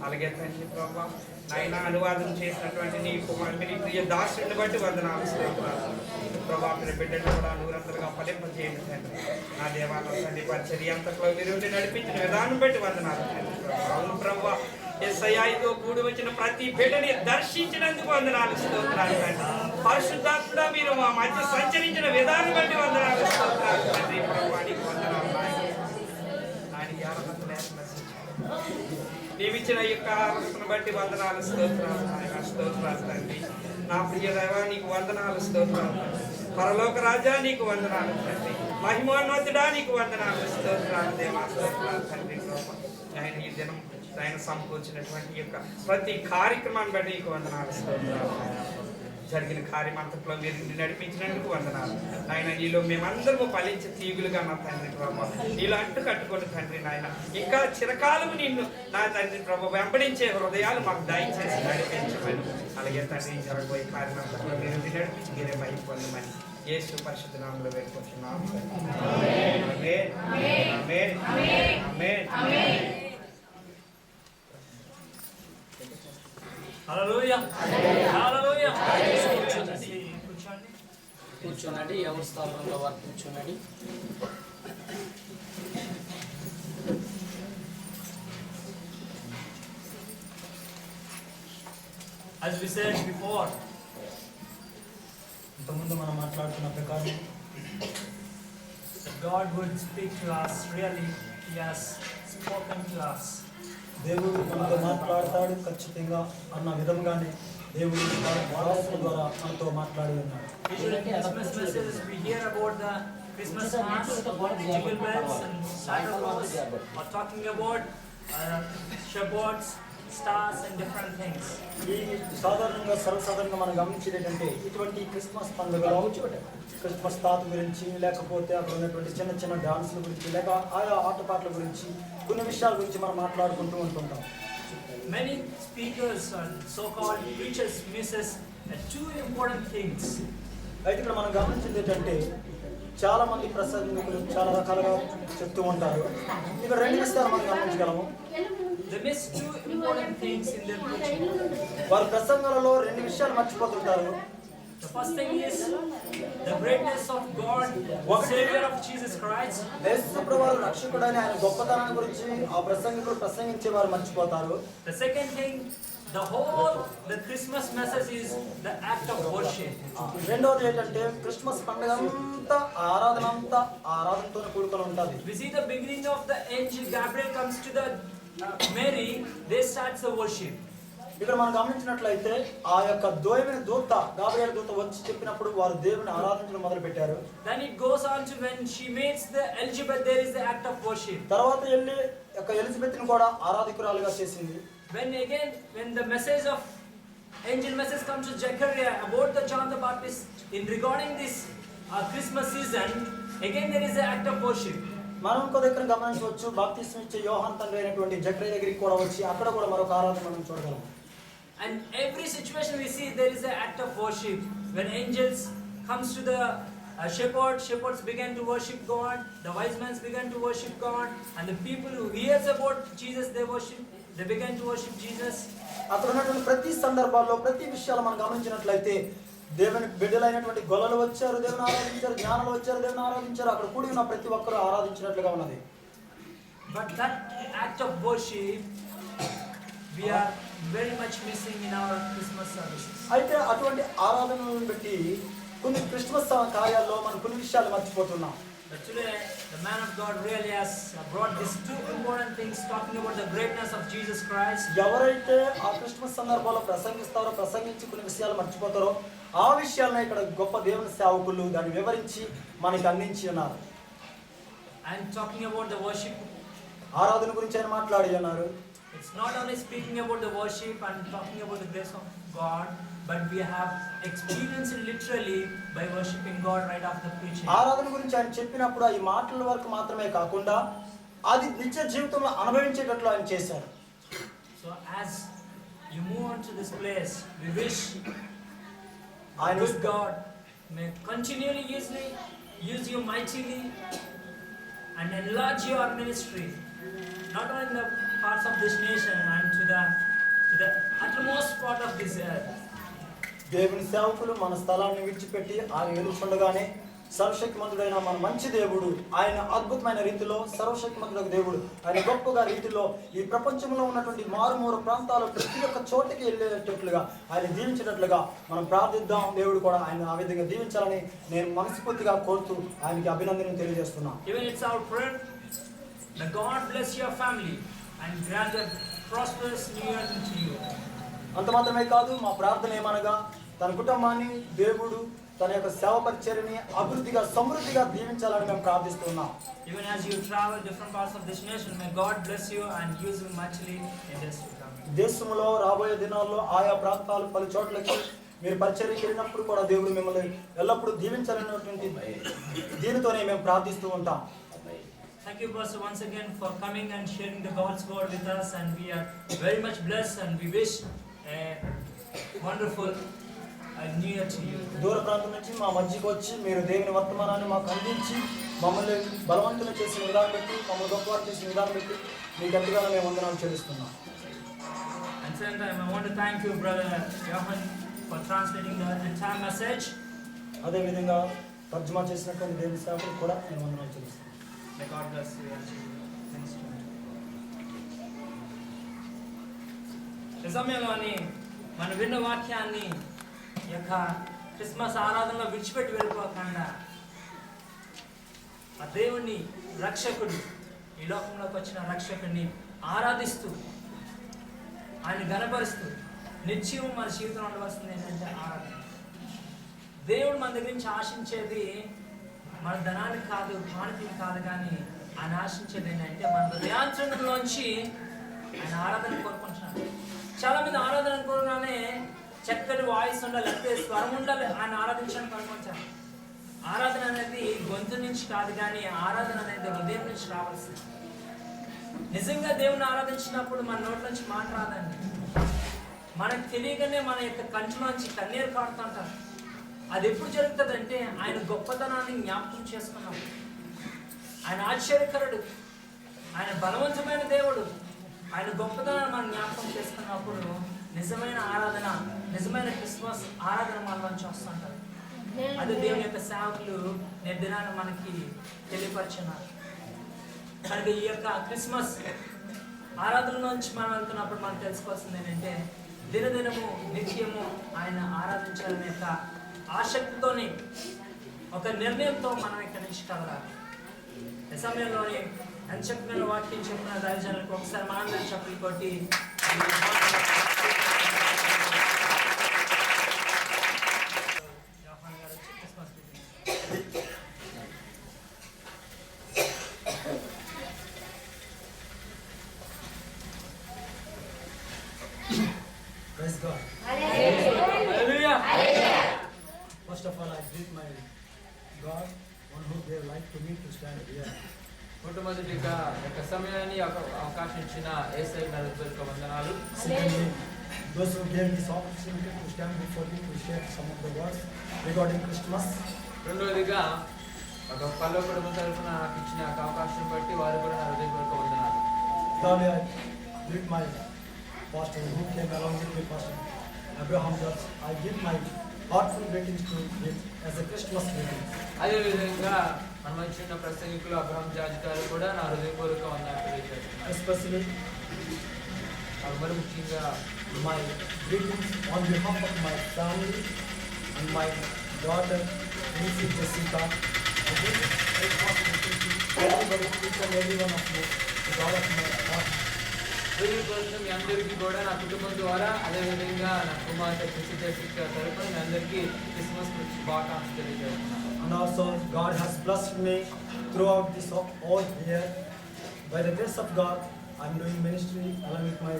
అలాగే తండ్రి ప్రభా నాయన, అనువాదం చేసినటువంటి నీ కుమారుని, నీ ప్రియ దాసుని బట్టి వందనాలు, స్తోత్రాలు ప్రభా. మీరు బిడ్డలు కూడా నూరందరుగా ఫలింపజేయండి తండ్రి. నా దేవాలయం తండ్రి పరిచర్య అంతట్లో మీరు నడిపించిన విధానం బట్టి వందనాలు తండ్రి ప్రభా. అవును ప్రభా, యేసయ్యతో కూడి వచ్చిన ప్రతి బిడ్డని దర్శించినందుకు వందనాలు, స్తోత్రాలు తండ్రి. పరిశుద్ధాత్ముడా మీరు మా మధ్య సంచరించిన విధానం బట్టి వందనాలు, స్తోత్రాలు తండ్రి ప్రభా. నీకు వందనాలు నాయనకి ఆరాధన నీవిచ్చిన ఈ యొక్క ఆరాధనను బట్టి వందనాలు, స్తోత్రాలు నాయన, స్తోత్రాలు తండ్రి. నా ప్రియ దైవ నీకు వందనాలు, స్తోత్రాలు. పరలోక రాజా నీకు వందనాలు తండ్రి. మహిమోన్నతుడా నీకు వందనాలు, స్తోత్రాలు దేవా, స్తోత్రాలు తండ్రి ప్రభా. ఆయన ఈ దినం ఆయన సమకూర్చినటువంటి యొక్క ప్రతి కార్యక్రమాన్ని బట్టి నీకు వందనాలు, స్తోత్రాలు. జరిగిన కార్యం అంతట్లో మీరు నడిపించినందుకు వందనాలు ఆయన. నీలో మేమందరము ఫలించే తీగులుగా నా తండ్రి ప్రభా, నీలో అంటు కట్టుకోండి తండ్రి నాయన. ఇంకా చిరకాలము నిన్ను నా తండ్రి ప్రభా వెంబడించే హృదయాలు మాకు దయచేసి నడిపించమని, అలాగే తండ్రి జరగబోయే కార్యం అంతట్లో మీరు నడిపించి మీరే బయట పొందమని యేసు పరిశుద్ధ నామములో వేడుకుంటున్నాము. ఆమేన్, ఆమేన్, ఆమేన్. హల్లెలూయా, హల్లెలూయా. కూర్చోనండి, ఎవరి స్థానంలో వారు కూర్చోనండి. As we said before, ఇంతకుముందు మనం మాట్లాడుతున్న ప్రకారం God would speak to us. Really, He has spoken to us. దేవుడు మనతో మాట్లాడతాడు ఖచ్చితంగా అన్న విధంగానే దేవుడు వారసుల ద్వారా మనతో మాట్లాడి ఉన్నాడు. Usually in Christmas messages we hear about the Christmas mass, jingle bells and Santa Claus, or talking about shepherds, stars and different things. ఈ సాధారణంగా సర్వసాధారణంగా మనం గమనించేది ఏంటంటే ఇటువంటి క్రిస్మస్ పండుగలో క్రిస్మస్ తాత గురించి, లేకపోతే అక్కడ ఉన్నటువంటి చిన్న చిన్న డాన్సుల గురించి, లేక ఆయా ఆటపాటల గురించి, కొన్ని విషయాల గురించి మనం మాట్లాడుకుంటూ ఉంటుంటాం. Many speakers and so-called preachers misses two important things. అయితే ఇక్కడ మనం గమనించింది ఏంటంటే చాలా మంది ప్రసంగికులు చాలా రకాలుగా చెప్తూ ఉంటారు. ఇక్కడ రెండు విషయాలు మనం గమనించగలము. They miss two important things in their preaching. వారి ప్రసంగాలలో రెండు విషయాలు మర్చిపోతుంటారు. The first thing is the greatness of God, Savior of Jesus Christ. యేసుప్రభువు రక్షకుడైన ఆయన గొప్పతనాన్ని గురించి ఆ ప్రసంగికులు ప్రసంగించే వారు మర్చిపోతారు. The second thing, the Christmas message is the act of worship. రెండోది ఏంటంటే క్రిస్మస్ పండుగ అంతా ఆరాధనతో కూడుకొని ఉంటుంది. We see the beginning of the angel Gabriel comes to the Mary, they start the worship. ఇక్కడ మనం గమనించినట్లయితే ఆ యొక్క దూత గాబ్రియల్ దూత వచ్చి చెప్పినప్పుడు వారు దేవుని ఆరాధించడం మొదలు పెట్టారు. Then it goes on to when she meets the Elizabeth, there is the act of worship. తర్వాత వెళ్ళి యొక్క ఎలిజబెత్ ని కూడా ఆరాధకురాలుగా చేసింది. When the message of angel message comes to Zechariah about the John the Baptist in regarding this Christmas season, again there is the act of worship. మనం ఇంకో దగ్గర గమనించవచ్చు, బాప్తిస్మం ఇచ్చే యోహాన్ తండ్రి అయినటువంటి జకరియా దగ్గరికి కూడా వచ్చి అక్కడ కూడా మరొక ఆరాధన మనం చూడగలం. And every situation we see there is an act of worship. When angels comes to the Shepherds began to worship God, the wise men began to worship God, and the people who hears about Jesus, they began to worship Jesus. అక్కడ ఉన్నటువంటి ప్రతి సందర్భాల్లో ప్రతి విషయాలు మనం గమనించినట్లయితే దేవుని బిడ్డలైనటువంటి గొల్లలు వచ్చారు, దేవుని ఆరాధించారు, జ్ఞానులు వచ్చారు, దేవుని ఆరాధించారు. అక్కడ కూడి ఉన్న ప్రతి ఒక్కరు ఆరాధించినట్లుగా ఉన్నది. But that act of worship we are very much missing in our Christmas services. అయితే అటువంటి ఆరాధనలను బట్టి కొన్ని క్రిస్మస్ కార్యాల్లో మనం కొన్ని విషయాలు మర్చిపోతున్నాం. But today the man of God really has brought these two important things, talking about the greatness of Jesus Christ. ఎవరైతే ఆ క్రిస్మస్ సందర్భాల్లో ప్రసంగించి కొన్ని విషయాలు మర్చిపోతారో ఆ విషయాలను ఇక్కడ గొప్ప దేవుని సేవకులు దాన్ని వివరించి మనకి అందించి ఉన్నారు. And talking about the worship, ఆరాధన గురించి ఆయన మాట్లాడి ఉన్నారు. it's not only speaking about the worship and talking about the grace of God, but we have experienced it literally by worshiping God right after preaching. ఆరాధన గురించి ఆయన చెప్పినప్పుడు ఈ మాటల వరకు మాత్రమే కాకుండా అది నిత్య జీవితంలో అనుభవించేటట్లు ఆయన చేశారు. So as you move on to this place, we wish our good God may continually use you mightily and enlarge your ministry, not only in the parts of this nation and to the uttermost part of this earth. దేవుని సేవకులు మన స్థలాన్ని విడిచిపెట్టి ఆయన వెలుచుండగానే సర్వశక్తిమంతుడైన మన మంచి దేవుడు ఆయన అద్భుతమైన రీతిలో సర్వశక్తిమంతుడైన దేవుడు ఆయన గొప్పగా రీతిలో ఈ ప్రపంచంలో ఉన్నటువంటి మారుమూల ప్రాంతాలు ప్రతి ఒక్క చోటకి వెళ్ళేటట్లుగా ఆయన దీవించేటట్లుగా మనం ప్రార్థిద్దాం. దేవుడు కూడా ఆయన ఆ విధంగా దీవించాలని నేను మనస్ఫూర్తిగా కోరుతూ ఆయనకి అభినందనలు తెలియజేస్తున్నాను. Even it's our prayer that God bless your family and grant a prosperous new year to you. అంత మాత్రమే కాదు, మా ప్రార్థన ఏమనగా తన కుటుంబాన్ని దేవుడు తన యొక్క సేవ పరిచర్యని అభివృద్ధిగా సమృద్ధిగా దీవించాలని మేము ప్రార్థిస్తున్నాం. Even as you travel different parts of this nation, may God bless you and use you muchly in this to come. దేశంలో రాబోయే దినాల్లో ఆయా ప్రాంతాలు పలు చోట్లకి మీరు పరిచర్యకి వెళ్ళినప్పుడు కూడా దేవుడు మిమ్మల్ని ఎల్లప్పుడూ దీవించాలనేటువంటి దీనితోనే మేము ప్రార్థిస్తూ ఉంటాం. Thank you, Pastor, once again for coming and sharing the God's word with us, and we are very much blessed and we wish a wonderful new year to you. దూర ప్రాంతం నుంచి మా మధ్యకి వచ్చి మీరు దేవుని వర్తమానాన్ని మాకు అందించి మమ్మల్ని బలవంతులు చేసిన విధానం బట్టి మమ్మల్ని గొప్పవారు చేసిన విధానం బట్టి మీకు ఎంతగానో మేము వందనాలు చెల్లిస్తున్నాం. And same time I want to thank you, brother Johan, for translating the entire message. అదేవిధంగా తర్జుమా చేసినటువంటి దేవుని సేవకులకు కూడా నేను వందనాలు చెల్లిస్తున్నాను. May God bless you as you minister. ఈ సమయంలోని మనం విన్న వాక్యాన్ని ఈ యొక్క క్రిస్మస్ ఆరాధనలో విడిచిపెట్టి వెళ్ళిపోకుండా ఆ దేవుణ్ణి రక్షకుడు ఈ లోకంలోకి వచ్చిన రక్షకుడిని ఆరాధిస్తూ ఆయన గణపరుస్తూ నిత్యం మన జీవితంలో ఉండవలసింది ఏంటంటే ఆరాధన. దేవుడు మన దగ్గర నుంచి ఆశించేది మన ధనానికి కాదు, కానుకలు కాదు, కానీ ఆయన ఆశించేది ఏంటంటే మన హృదయాంతరంలోంచి ఆయన ఆరాధన కోరుకుంటున్నాడు. చాలా మంది ఆరాధన కోరగానే చక్కటి వాయిస్ ఉండాలి, లేకపోతే స్వరం ఉండాలి, ఆయన ఆరాధించడానికి అనుకుంటారు. ఆరాధన అనేది గొంతు నుంచి కాదు, కానీ ఆరాధన అనేది హృదయం నుంచి రావాల్సింది. నిజంగా దేవుని ఆరాధించినప్పుడు మన నోట్ల నుంచి మాట రాదండి. మనకు తెలియగానే మన యొక్క కంటిలోంచి కన్నీరు కాడుతుంటారు. అది ఎప్పుడు జరుగుతుందంటే ఆయన గొప్పతనాన్ని జ్ఞాపకం చేసుకున్నాం. ఆయన ఆశ్చర్యకరుడు, ఆయన బలవంతమైన దేవుడు, ఆయన గొప్పతనాన్ని మనం జ్ఞాపకం చేసుకున్నప్పుడు నిజమైన ఆరాధన, నిజమైన క్రిస్మస్ ఆరాధన మనలోంచి వస్తుంటారు. అది దేవుని యొక్క సేవకులు నిర్దినాన్ని మనకి తెలియపరిచినారు. కనుక ఈ యొక్క క్రిస్మస్ ఆరాధనలోంచి మనం వెళ్తున్నప్పుడు మనం తెలుసుకోవాల్సింది ఏంటంటే దినదినము నిత్యము ఆయన ఆరాధించాలనే యొక్క ఆసక్తితోని ఒక నిర్ణయంతో మనం ఇక్కడి నుంచి కలగాలి. ఈ సమయంలోని ఎంత చక్కగా వాక్యం చెప్పిన దైవజనులకు ఒకసారి మనందరం చప్పట్లు కొట్టి Praise God. Hallelujah. First of all, I greet my God, one who gave life to me to stand here. మొట్టమొదటిగా యొక్క సమయాన్ని అవకాశం ఇచ్చిన యేసయ్య నరులకు వందనాలు. Secondly, those who gave this opportunity to stand before you to share some of the words regarding Christmas. రెండవదిగా ఒక పల్లె కుటుంబం తరఫున నాకు ఇచ్చిన అవకాశం బట్టి వారు కూడా నా హృదయపూర్వక వందనాలు. Thirdly, I greet my pastor who came along with me, Pastor Abraham George. I give my heartful greetings to him as a Christmas greeting. అదేవిధంగా మన మధ్య ఉన్న ప్రసంగికులు అబ్రహాం జార్జ్ గారు కూడా నా హృదయపూర్వక వందనాలు తెలియజేస్తున్నాను. Especially మరి ముఖ్యంగా my greetings on behalf of my family and my daughter, Mrs. Jessica. I give Christmas greetings to everybody, each and every one of you, with all of my heart. మీ అందరికీ కూడా నా కుటుంబం ద్వారా అదేవిధంగా నా కుమార్తె జెసికా తరపున మీ అందరికీ క్రిస్మస్ శుభాకాంక్షలు తెలియజేస్తున్నాను. And also God has blessed me throughout this whole year. By the grace of God, I am doing ministry along with my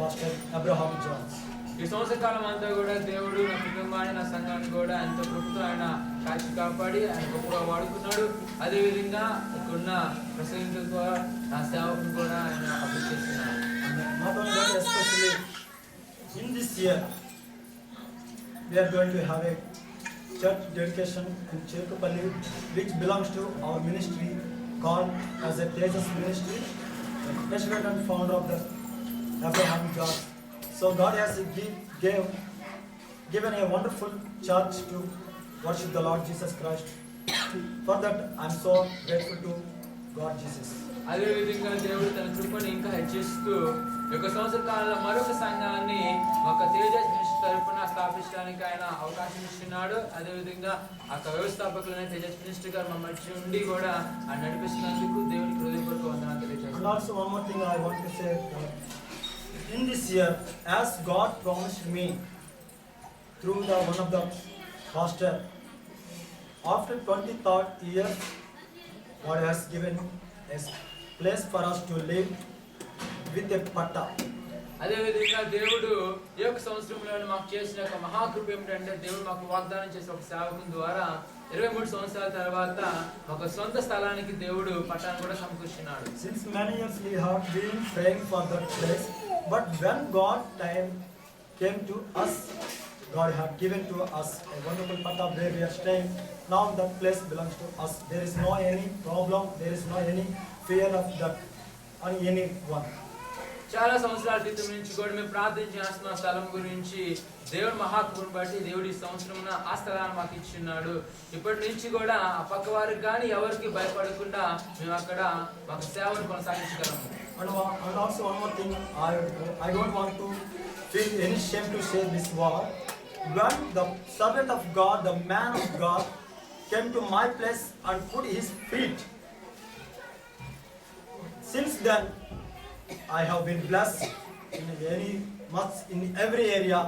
Pastor Abraham George. ఈ సంవత్సర కాలం అంతా కూడా దేవుడు నా కుటుంబాన్ని నా సంఘాన్ని కూడా ఎంతో కృపతో ఆయన కాచి కాపాడి ఆయన గొప్పగా వాడుకున్నాడు. అదేవిధంగా ఇక్కడున్న ప్రసంగికుల ద్వారా నా సేవకుని కూడా ఆయన అభివృద్ధి చేస్తున్నాడు. And not only that, especially in this year, we are going to have a church dedication in Chirkupalli, which belongs to our ministry called as a Tejas Ministry, the president and founder of the Abraham George. So God has given a wonderful church to worship the Lord Jesus Christ. For that, I am so grateful to God Jesus. అదేవిధంగా దేవుడు తన కృపను ఇంకా హెచ్చిస్తూ ఒక సంవత్సర కాలంలో మరొక సంఘాన్ని ఒక తేజస్ మినిస్ట్రీ తరఫున స్థాపించడానికి ఆయన అవకాశం ఇస్తున్నాడు. అదేవిధంగా ఆ వ్యవస్థాపకులైన తేజస్ మినిస్ట్రీ గారు మా మధ్య ఉండి కూడా ఆయన నడిపిస్తున్నందుకు దేవునికి హృదయపూర్వక వందనాలు తెలియజేస్తున్నాను. And also one more thing I want to say, in this year, as God promised me through one of the pastor, after 23rd year, God has given a place for us to live with a patta. అదేవిధంగా దేవుడు ఈ యొక్క సంవత్సరంలో మాకు చేసిన ఒక మహాకృప ఏమిటంటే దేవుడు మాకు వాగ్దానం చేసిన ఒక సేవకుని ద్వారా 23 సంవత్సరాల తర్వాత ఒక సొంత స్థలానికి దేవుడు పట్టాన్ని కూడా సమకూర్చున్నాడు. Since many years we have been praying for that place, but when God time came to us, God had given to us a wonderful patta where we are staying. Now that place belongs to us. There is no any problem, there is no any fear of that on anyone. చాలా సంవత్సరాల క్రితం నుంచి కూడా మేము ప్రార్థన చేస్తున్న స్థలం గురించి దేవుడు మహాకృపను బట్టి దేవుడు ఈ సంవత్సరమున ఆ స్థలాన్ని మాకు ఇచ్చిన్నాడు. ఇప్పటి నుంచి కూడా ఆ పక్క వారికి కానీ ఎవరికి భయపడకుండా మేము అక్కడ మాకు సేవను కొనసాగించగలము. And also one more thing, I don't want to feel any shame to say this word. When the servant of God, the man of God, came to my place and put his feet, since then I have been blessed in every area,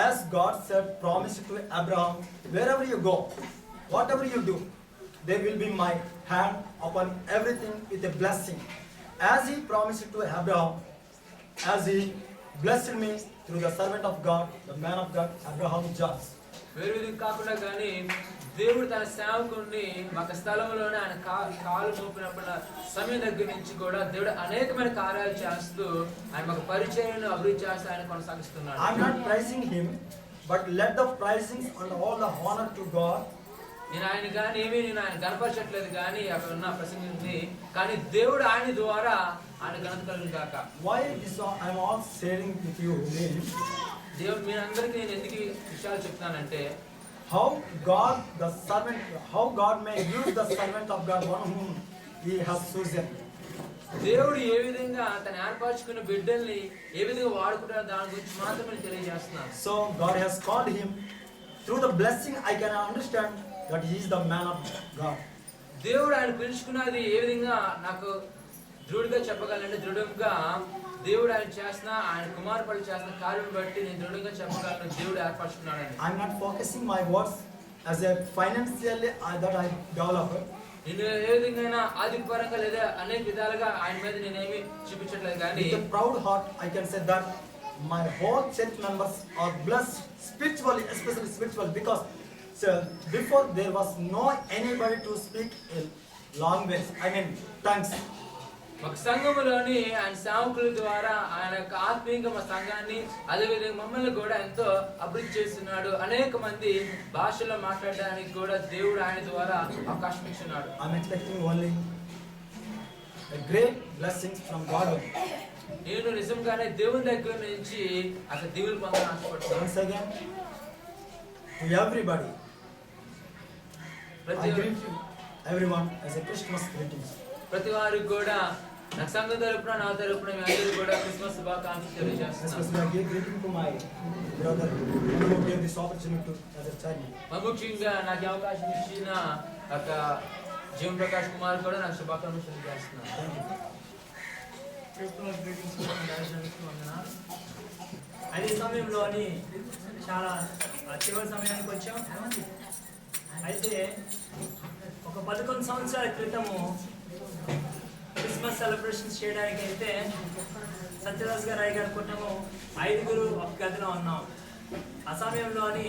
as God said, promised to Abraham, wherever you go, whatever you do, there will be my hand upon everything with a blessing. As he promised to Abraham, as he blessed me through the servant of God, the man of God, Abraham George. వేరు విధంగా కాకుండా కానీ దేవుడు తన సేవకుడిని మాకు స్థలంలోనే ఆయన కాలు మోపినప్పుడు సమయం దగ్గర నుంచి కూడా దేవుడు అనేకమైన కార్యాలు చేస్తూ ఆయన మాకు పరిచయం అభివృద్ధి చేస్తూ ఆయన కొనసాగిస్తున్నాడు. I'm not praising him, but let the praising and all the honor to God. నేను ఆయన గణపరచట్లేదు కానీ అక్కడ ఉన్న ప్రసంగిని కానీ దేవుడు ఆయన ద్వారా ఆయన ఘనత కలుగును గాక. Why this I'm all sharing with you means దేవుడు మీ అందరికీ నేను ఎందుకు ఈ విషయాలు చెప్తానంటే how God may use the servant of God, one whom he has chosen. దేవుడు ఏ విధంగా తన ఏర్పరచుకున్న బిడ్డల్ని ఏ విధంగా వాడుకుంటారో దాని గురించి మాత్రమే తెలియజేస్తున్నాను. So God has called him. Through the blessing I can understand that he is the man of God. దేవుడు ఆయన పిలుచుకున్నది ఏ విధంగా నాకు దృఢంగా చెప్పగలంటే దృఢంగా దేవుడు ఆయన చేసిన ఆయన కుమారుడు చేసిన కార్యం బట్టి నేను దృఢంగా చెప్పగలను దేవుడు ఏర్పరచుకున్నాడని. I'm not focusing my words as a financially that I developed. నేను ఏ విధంగా ఆర్థిక పరంగా లేదా అనేక విధాలుగా ఆయన మీద నేనేమి చూపించట్లేదు కానీ with a proud heart I can say that my whole church members are blessed spiritually, especially spiritual, because before there was no anybody to speak a language, I mean tongues. ఒక సంఘములోని ఆయన సేవకుల ద్వారా ఆయన యొక్క ఆత్మీయంగా మా సంఘాన్ని అదేవిధంగా మమ్మల్ని కూడా ఎంతో అభివృద్ధి చేస్తున్నాడు. అనేక మంది భాషలో మాట్లాడడానికి కూడా దేవుడు ఆయన ద్వారా అవకాశం ఇస్తున్నాడు. I'm expecting only a great blessings from God. నేను నిజంగానే దేవుని దగ్గర నుంచి అక్కడ దీవులు పొందాలని ఆశపడుతున్నాను. Once again, to everybody, I greet you, everyone as a Christmas greetings. ప్రతి వారికి కూడా నా సంఘం తరపున నా తరపున మీ అందరూ కూడా క్రిస్మస్ శుభాకాంక్షలు తెలియజేస్తున్నాను. Especially I give greeting to my brother who gave this opportunity to as a child. ముఖ్యంగా నాకు అవకాశం ఇచ్చిన ఒక జీవన్ ప్రకాష్ కుమార్ కూడా నాకు శుభాకాంక్షలు తెలియజేస్తున్నాను. Thank you. క్రిస్మస్ గ్రీటింగ్స్ వందనాలు. అది సమయంలోని చాలా చివరి సమయానికి వచ్చాం. అయితే ఒక 11 సంవత్సరాల క్రితము క్రిస్మస్ సెలబ్రేషన్స్ చేయడానికి అయితే సత్యదాస్ గారు అయ్య గారి కుటుంబం 5గురు ఒక గదిలో ఉన్నాం. ఆ సమయంలోని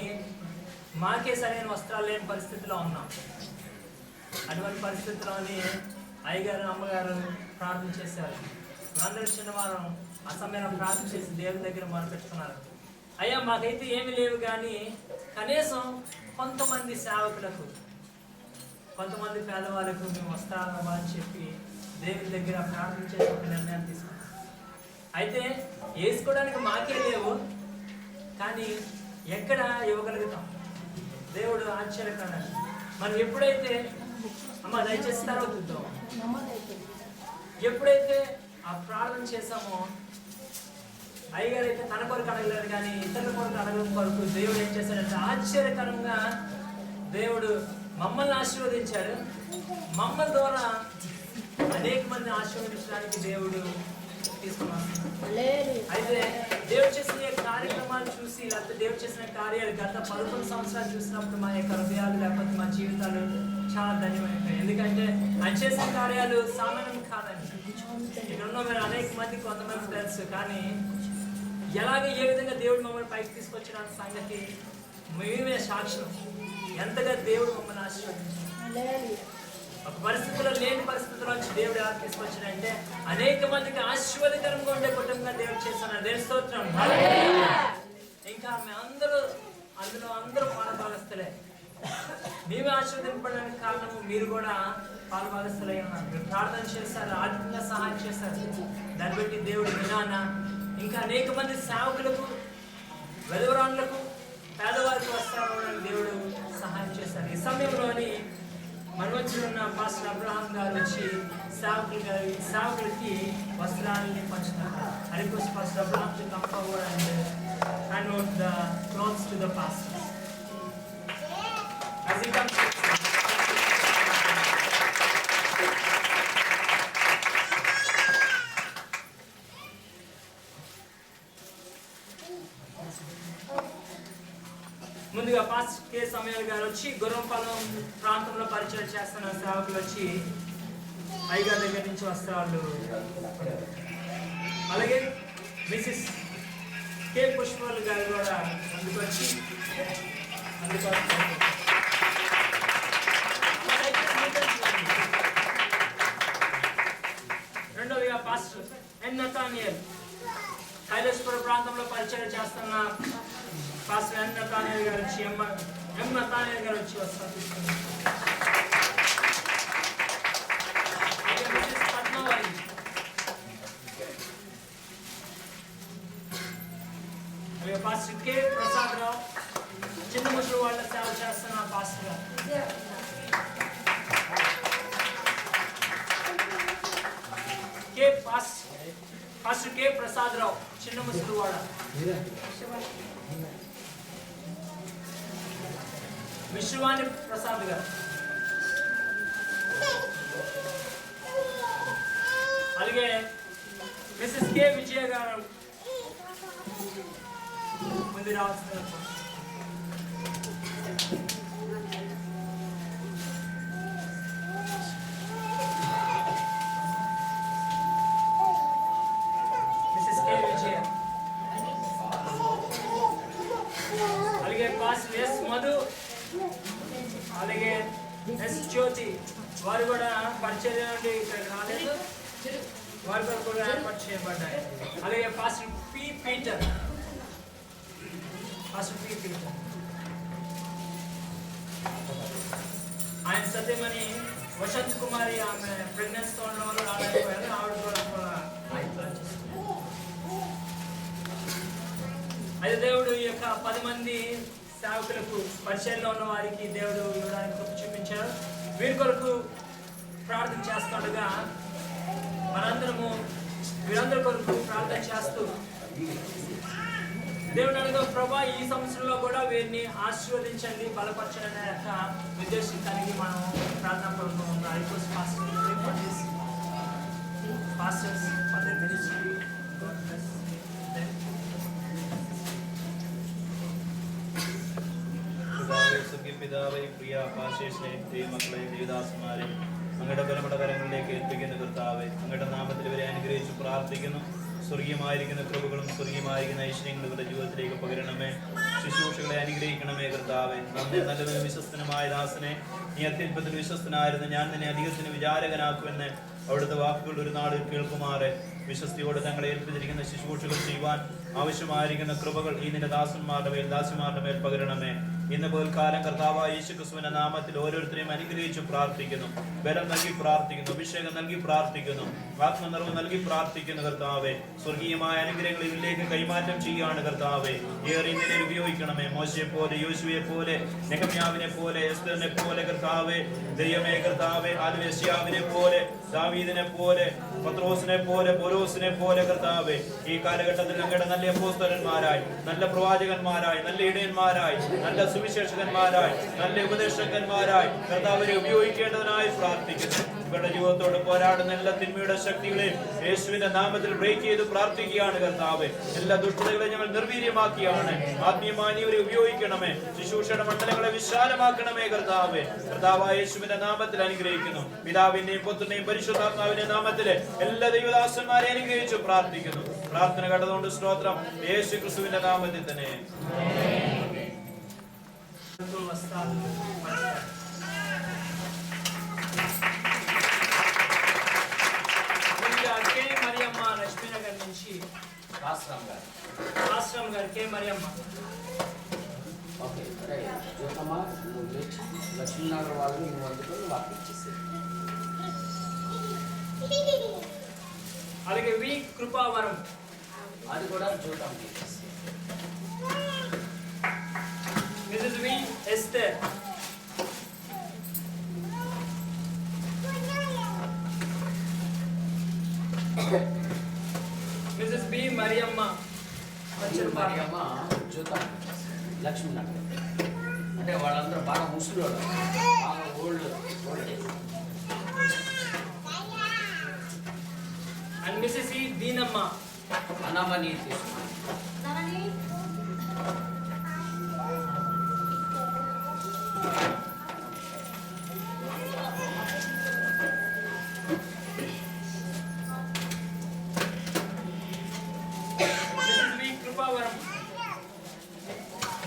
మాకే సరైన వస్త్రాలు లేని పరిస్థితిలో ఉన్నాం. అటువంటి పరిస్థితిలోని అయ్యగారు అమ్మగారు ప్రార్థన చేశారు. అందరూ చిన్నవారం ఆ సమయంలో ప్రార్థన చేసి దేవుని దగ్గర మొరపెట్టుకున్నారు. అయ్యా మాకైతే ఏమి లేవు కానీ కనీసం కొంతమంది సేవకులకు కొంతమంది పేదవాళ్ళకు మేము వస్త్రాలు ఇవ్వాలని చెప్పి దేవుని దగ్గర ప్రార్థన చేసి ఒక నిర్ణయం తీసుకున్నాం. అయితే వేసుకోవడానికి మాకే లేవు కానీ ఎక్కడ ఇవ్వగలుగుతాం? దేవుడు ఆశ్చర్యకరమైన మనం ఎప్పుడైతే అమ్మ దయచేసి తర్వాత ఎప్పుడైతే ఆ ప్రార్థన చేసామో అయ్యగారు అయితే తన కొరకు అడగలేదు కానీ ఇతరుల కొరకు అడగడం కొరకు దేవుడు ఏం చేశాడంటే ఆశ్చర్యకరంగా దేవుడు మమ్మల్ని ఆశీర్వదించాడు. మమ్మల్ని ద్వారా అనేక మంది ఆశీర్వదించడానికి దేవుడు తీసుకున్నాడు. అయితే దేవుడు చేసిన కార్యక్రమాలు చూసి లేకపోతే దేవుడు చేసిన కార్యాలు గత 11 సంవత్సరాలు చూసినప్పుడు మా యొక్క హృదయాలు లేకపోతే మా జీవితాలు చాలా ధన్యమైపోయాయి. ఎందుకంటే ఆయన చేసిన కార్యాలు సామాన్యం కాదండి. ఇక్కడ ఉన్న మీరు అనేక మంది కొంతమంది తెలుసు కానీ ఎలాగే ఏ విధంగా దేవుడు మమ్మల్ని పైకి తీసుకొచ్చిన సంగతి మేమే సాక్ష్యం. ఎంతగా దేవుడు మమ్మల్ని ఆశీర్వదించాడు. ఒక పరిస్థితుల్లో లేని పరిస్థితుల నుంచి దేవుడు ఎలా తీసుకొచ్చాడంటే అనేక మందికి ఆశీర్వాదకరంగా ఉండే కుటుంబంగా దేవుడు చేస్తున్నాడు. దేవుని స్తోత్రం. ఇంకా మేమందరూ అందరూ పాలుభాగస్తులే. మేమే ఆశీర్వదింపడానికి కారణము మీరు కూడా పాలుభాగస్తులై ఉన్నారు. మీరు ప్రార్థన చేస్తారు, ఆర్థికంగా సహాయం చేస్తారు. దాన్ని బట్టి దేవుడు వినానా ఇంకా అనేక మంది సేవకులకు వెలువరాళ్ళకు పేదవారికి వస్త్రాలు దేవుడు సహాయం చేశారు. ఈ సమయంలోని మన వచ్చి ఉన్న పాస్టర్ అబ్రహాం గారు వచ్చి సేవకులకి వస్త్రాలని పంచుతారు. I request Pastor Abraham to come forward and hand out the clothes to the pastors. As he comes. ముందుగా పాస్టర్ కె సమయాల్ గారు వచ్చి గుర్రంపాలెం ప్రాంతంలో పరిచయం చేస్తున్న సేవకులు వచ్చి అయ్యగారి దగ్గర నుంచి వస్త్రాలు. అలాగే మిసెస్ కె పుష్పల్ గారు కూడా ముందుకు వచ్చి రెండవదిగా పాస్టర్ ఎన్ నతానియల్ కైలాసపురం ప్రాంతంలో పరిచయం చేస్తున్న పాస్టర్ ఎన్ నతానియల్ గారు వచ్చి ఎం నతానియల్ గారు వచ్చి వస్తారు. అలాగే పాస్టర్ కె ప్రసాద్ రావు చిన్న ముసలి వాళ్ళ సేవ చేస్తున్న పాస్టర్ గారు. పాస్టర్ కె ప్రసాద్ రావు చిన్న ముసలివాడ. విశ్వాని ప్రసాద్ గారు. అలాగే మిసెస్ కె విజయ గారు ముందు రావాల్సిన మిసెస్ కె విజయ. అలాగే పాస్టర్ ఎస్ మధు అలాగే ఎస్ జ్యోతి వారు కూడా పరిచయం నుండి ఇక్కడ రాలేదు. వారి కొరకు కూడా ఏర్పాటు చేయబడ్డాయి. అలాగే పాస్టర్ పి పీటర్ ఆయన సత్యమని వసంత్ కుమారి ఆమె ప్రెగ్నెన్సీతో ఉన్న వాళ్ళు రాలేకపోయారు. ఆవిడ కూడా అయితే దేవుడు ఈ యొక్క 10 మంది సేవకులకు పరిచయంలో ఉన్న వారికి దేవుడు ఇవ్వడానికి కృప చూపించారు. వీరి కొరకు ప్రార్థన చేస్తుండగా వీరందరి కొరకు ప్రార్థన చేస్తూ దేవుడు అడుగు ప్రభా ఈ సంవత్సరంలో కూడా వీరిని ఆశీర్వదించండి, బలపరచండి అనే యొక్క ఉద్దేశం కలిగి మనం ప్రార్థన పడుతూ ఉన్నాం. పాస్టర్స్ ఫర్ ద మినిస్ట్రీ പിതാവേ പ്രിയ പാശേഷനെ ദൈവമക്കളെ ദേവദാസന്മാരെ അങ്ങയുടെ ബലമുള്ള കരങ്ങളിലേക്ക് ഏൽപ്പിക്കുന്ന കർത്താവേ, അങ്ങയുടെ നാമത്തിൽ ഇവരെ അനുഗ്രഹിച്ച് പ്രാർത്ഥിക്കുന്നു. സ്വർഗീയമായിരിക്കുന്ന കൃപകളും സ്വർഗീയമായിരിക്കുന്ന ഐശ്വര്യങ്ങളും ഇവരുടെ ജീവിതത്തിലേക്ക് പകരണമേ. ശുശ്രൂഷകളെ അനുഗ്രഹിക്കണമേ കർത്താവേ. നന്ദി നല്ലവനും വിശ്വസ്തനുമായ ദാസനെ, നീ അത്യല്പത്തിൽ വിശ്വസ്തനായിരുന്നു, ഞാൻ നിന്നെ അധികത്തിന് വിചാരകനാക്കുമെന്ന് അവിടുത്തെ വാക്കുകൾ ഒരു നാളിൽ കേൾക്കുമാറെ വിശ്വസ്തിയോടെ തങ്ങളെ ഏൽപ്പിച്ചിരിക്കുന്ന ശുശ്രൂഷകൾ ചെയ്യുവാൻ ആവശ്യമായിരിക്കുന്ന കൃപകൾ ഈ നിന്റെ ദാസന്മാരുടെ മേൽ ദാസിമാരുടെ മേൽ പകരണമേ. ഇന്ന് പകൽക്കാലം കർത്താവായ യേശുക്രിസ്തുവിന്റെ നാമത്തിൽ ഓരോരുത്തരെയും അനുഗ്രഹിച്ച് പ്രാർത്ഥിക്കുന്നു. ബലം നൽകി പ്രാർത്ഥിക്കുന്നു, അഭിഷേകം നൽകി പ്രാർത്ഥിക്കുന്നു, ആത്മനിറവ് നൽകി പ്രാർത്ഥിക്കുന്നു കർത്താവേ. സ്വർഗീയമായ അനുഗ്രഹങ്ങൾ ഇതിലേക്ക് കൈമാറ്റം ചെയ്യുകയാണ് കർത്താവേ. ഏറെ നിന്നെ ഉപയോഗിക്കണമേ. മോശയെ പോലെ, യോശുവയെ പോലെ, നെഹമ്യാവിനെ പോലെ, എസ്തറിനെ പോലെ കർത്താവേ. ദൈവമേ കർത്താവേ, ആദ്യവേശ്യാവിനെ പോലെ, ദാവീദിനെ പോലെ, പത്രോസിനെ പോലെ, പൗലോസിനെ പോലെ കർത്താവേ. ഈ കാലഘട്ടത്തിൽ ഞങ്ങളുടെ നല്ല അപ്പോസ്തലന്മാരായി, നല്ല പ്രവാചകന്മാരായി, നല്ല ഇടയന്മാരായി, നല്ല സുവിശേഷകന്മാരായി, നല്ല ഉപദേശകന്മാരായി കർത്താവിനെ ഉപയോഗിക്കേണ്ടതിനായി പ്രാർത്ഥിക്കുന്നു. ഇവരുടെ ജീവിതത്തോട് പോരാടുന്ന എല്ലാ തിന്മയുടെ ശക്തികളെയും യേശുവിന്റെ നാമത്തിൽ ബ്രേക്ക് ചെയ്ത് പ്രാർത്ഥിക്കുകയാണ് കർത്താവേ. എല്ലാ ദുഷ്ടതകളെ ഞങ്ങൾ നിർവീര്യമാക്കിയാണ്. ആത്മീയമായി ഇവരെ ഉപയോഗിക്കണമേ. ശുശ്രൂഷയുടെ മണ്ഡലങ്ങളെ വിശാലമാക്കണമേ കർത്താവേ. കർത്താവായ യേശുവിന്റെ നാമത്തിൽ അനുഗ്രഹിക്കുന്നു. പിതാവിന്റെയും പുത്രന്റെയും പരിശുദ്ധാത്മാവിന്റെ നാമത്തിലെ എല്ലാ ദൈവദാസന്മാരെ അനുഗ്രഹിച്ചു പ്രാർത്ഥിക്കുന്നു. പ്രാർത്ഥന കേട്ടതുകൊണ്ട് സ്തോത്രം. യേശു ക്രിസ്തുവിന്റെ നാമത്തിൽ തന്നെ. లక్ష్మీనగర్ నుంచి ఆశ్రమ్ గారు కే మరియమ్మ. ఓకే జ్యోతమ్మ లక్ష్మీనగర్ వాళ్ళు నువ్వు అందుకొని వాళ్ళకి ఇచ్చేసేది. అలాగే వి కృపావరం అది కూడా జ్యోతమ్మ ఇచ్చేసి. Mrs V Esther, Mrs B Mariyamma Mariyamma Jyothamma Lakshminagar. అంటే వాళ్ళందరూ బాగా ముసలోళ్ళు, బాగా ఓల్డ్ ఏజ్. అండ్ మిసెస్ ఈ దీనమ్మ అన్నమని తీసుకున్నాను.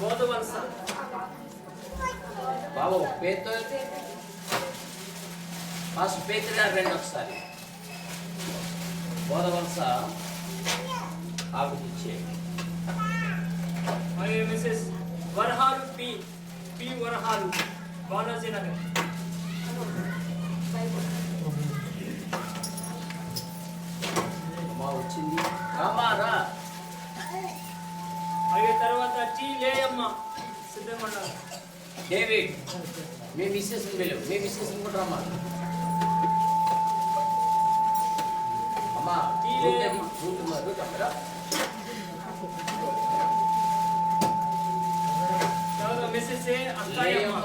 బోధవలస బాబు పేతురు ఫస్ట్ పేతురు గారు రండి ఒకసారి. బోధవలస ఆవిడిచ్చే. అలాగే మిసెస్ వరహాలు పి వరహాలు బాలాజీ నగర్. అమ్మా వచ్చింది రామారా. అలాగే తర్వాత టీ లేయమ్మ సిద్ధమండలం. డేవిడ్ మీ మిస్సెస్ వెళ్ళవు, మీ మిస్సెస్ కూడా రమ్మా. అమ్మా రూట్ అమ్మరా. తర్వాత మిసెస్ అక్కయ్యమ్మ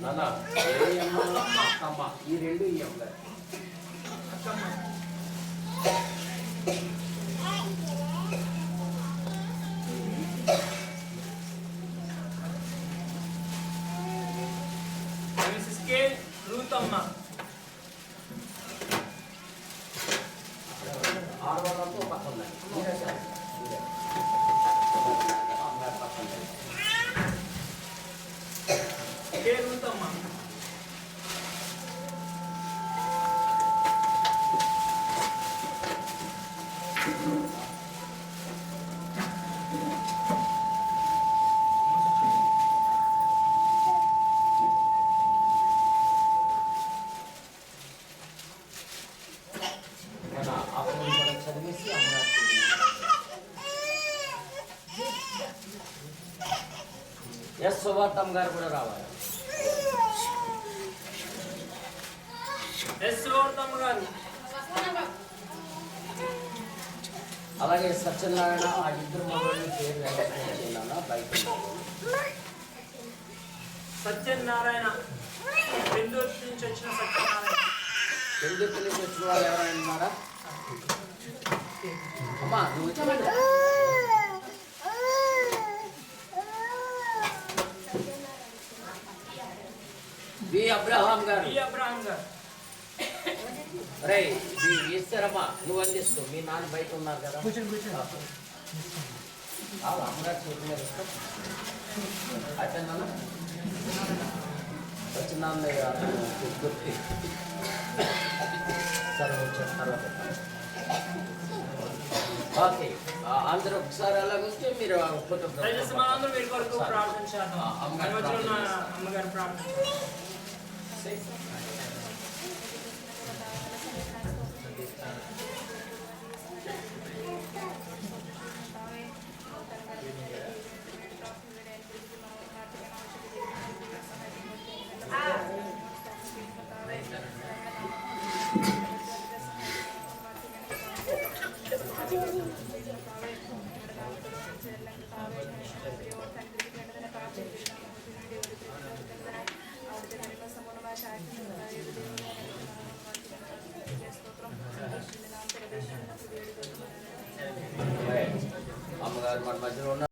నాన్న అమ్మ ఈ రెండు ఈ అమ్మ అక్కమ్మ. మిసెస్ కే రూతమ్మ. ఆడవాళ్ళతో పక్కన కే రూతమ్మ. ఎస్ సువార్తమ్మ గారు కూడా రావాలి. ఎస్ సువార్తమ్మ గారు. అలాగే సత్యనారాయణ ఆ ఇద్దరు మగవాళ్ళు పేరు చేయాలన్నా బయట సత్యనారాయణ బెందూరు నుంచి వచ్చిన సత్యనారాయణ. పెళ్లికి నుంచి వచ్చిన వాళ్ళు ఎవరైనా ఉన్నారా? అమ్మా నువ్వు వచ్చామండి. బి అబ్రహాం గారు. ఈ అబ్రహాం గారు. రే ఇస్తారమ్మా నువ్వు అందిస్తూ మీ నాన్న బయట ఉన్నారు కదా. అమ్మగారు చేతి మీద ఇస్తాం అయిపోయిందా వచ్చిన సరే వచ్చారు తర్వాత. ఓకే అందరూ ఒకసారి అలా వస్తే మీరు దయచేసి మనందరం వీరి కొరకు ప్రార్థన చేద్దాం. అమ్మగారు మన మధ్యలో ఉన్న అమ్మగారు ప్రార్థన. అమ్మగారు మన మధ్యలో ఉన్న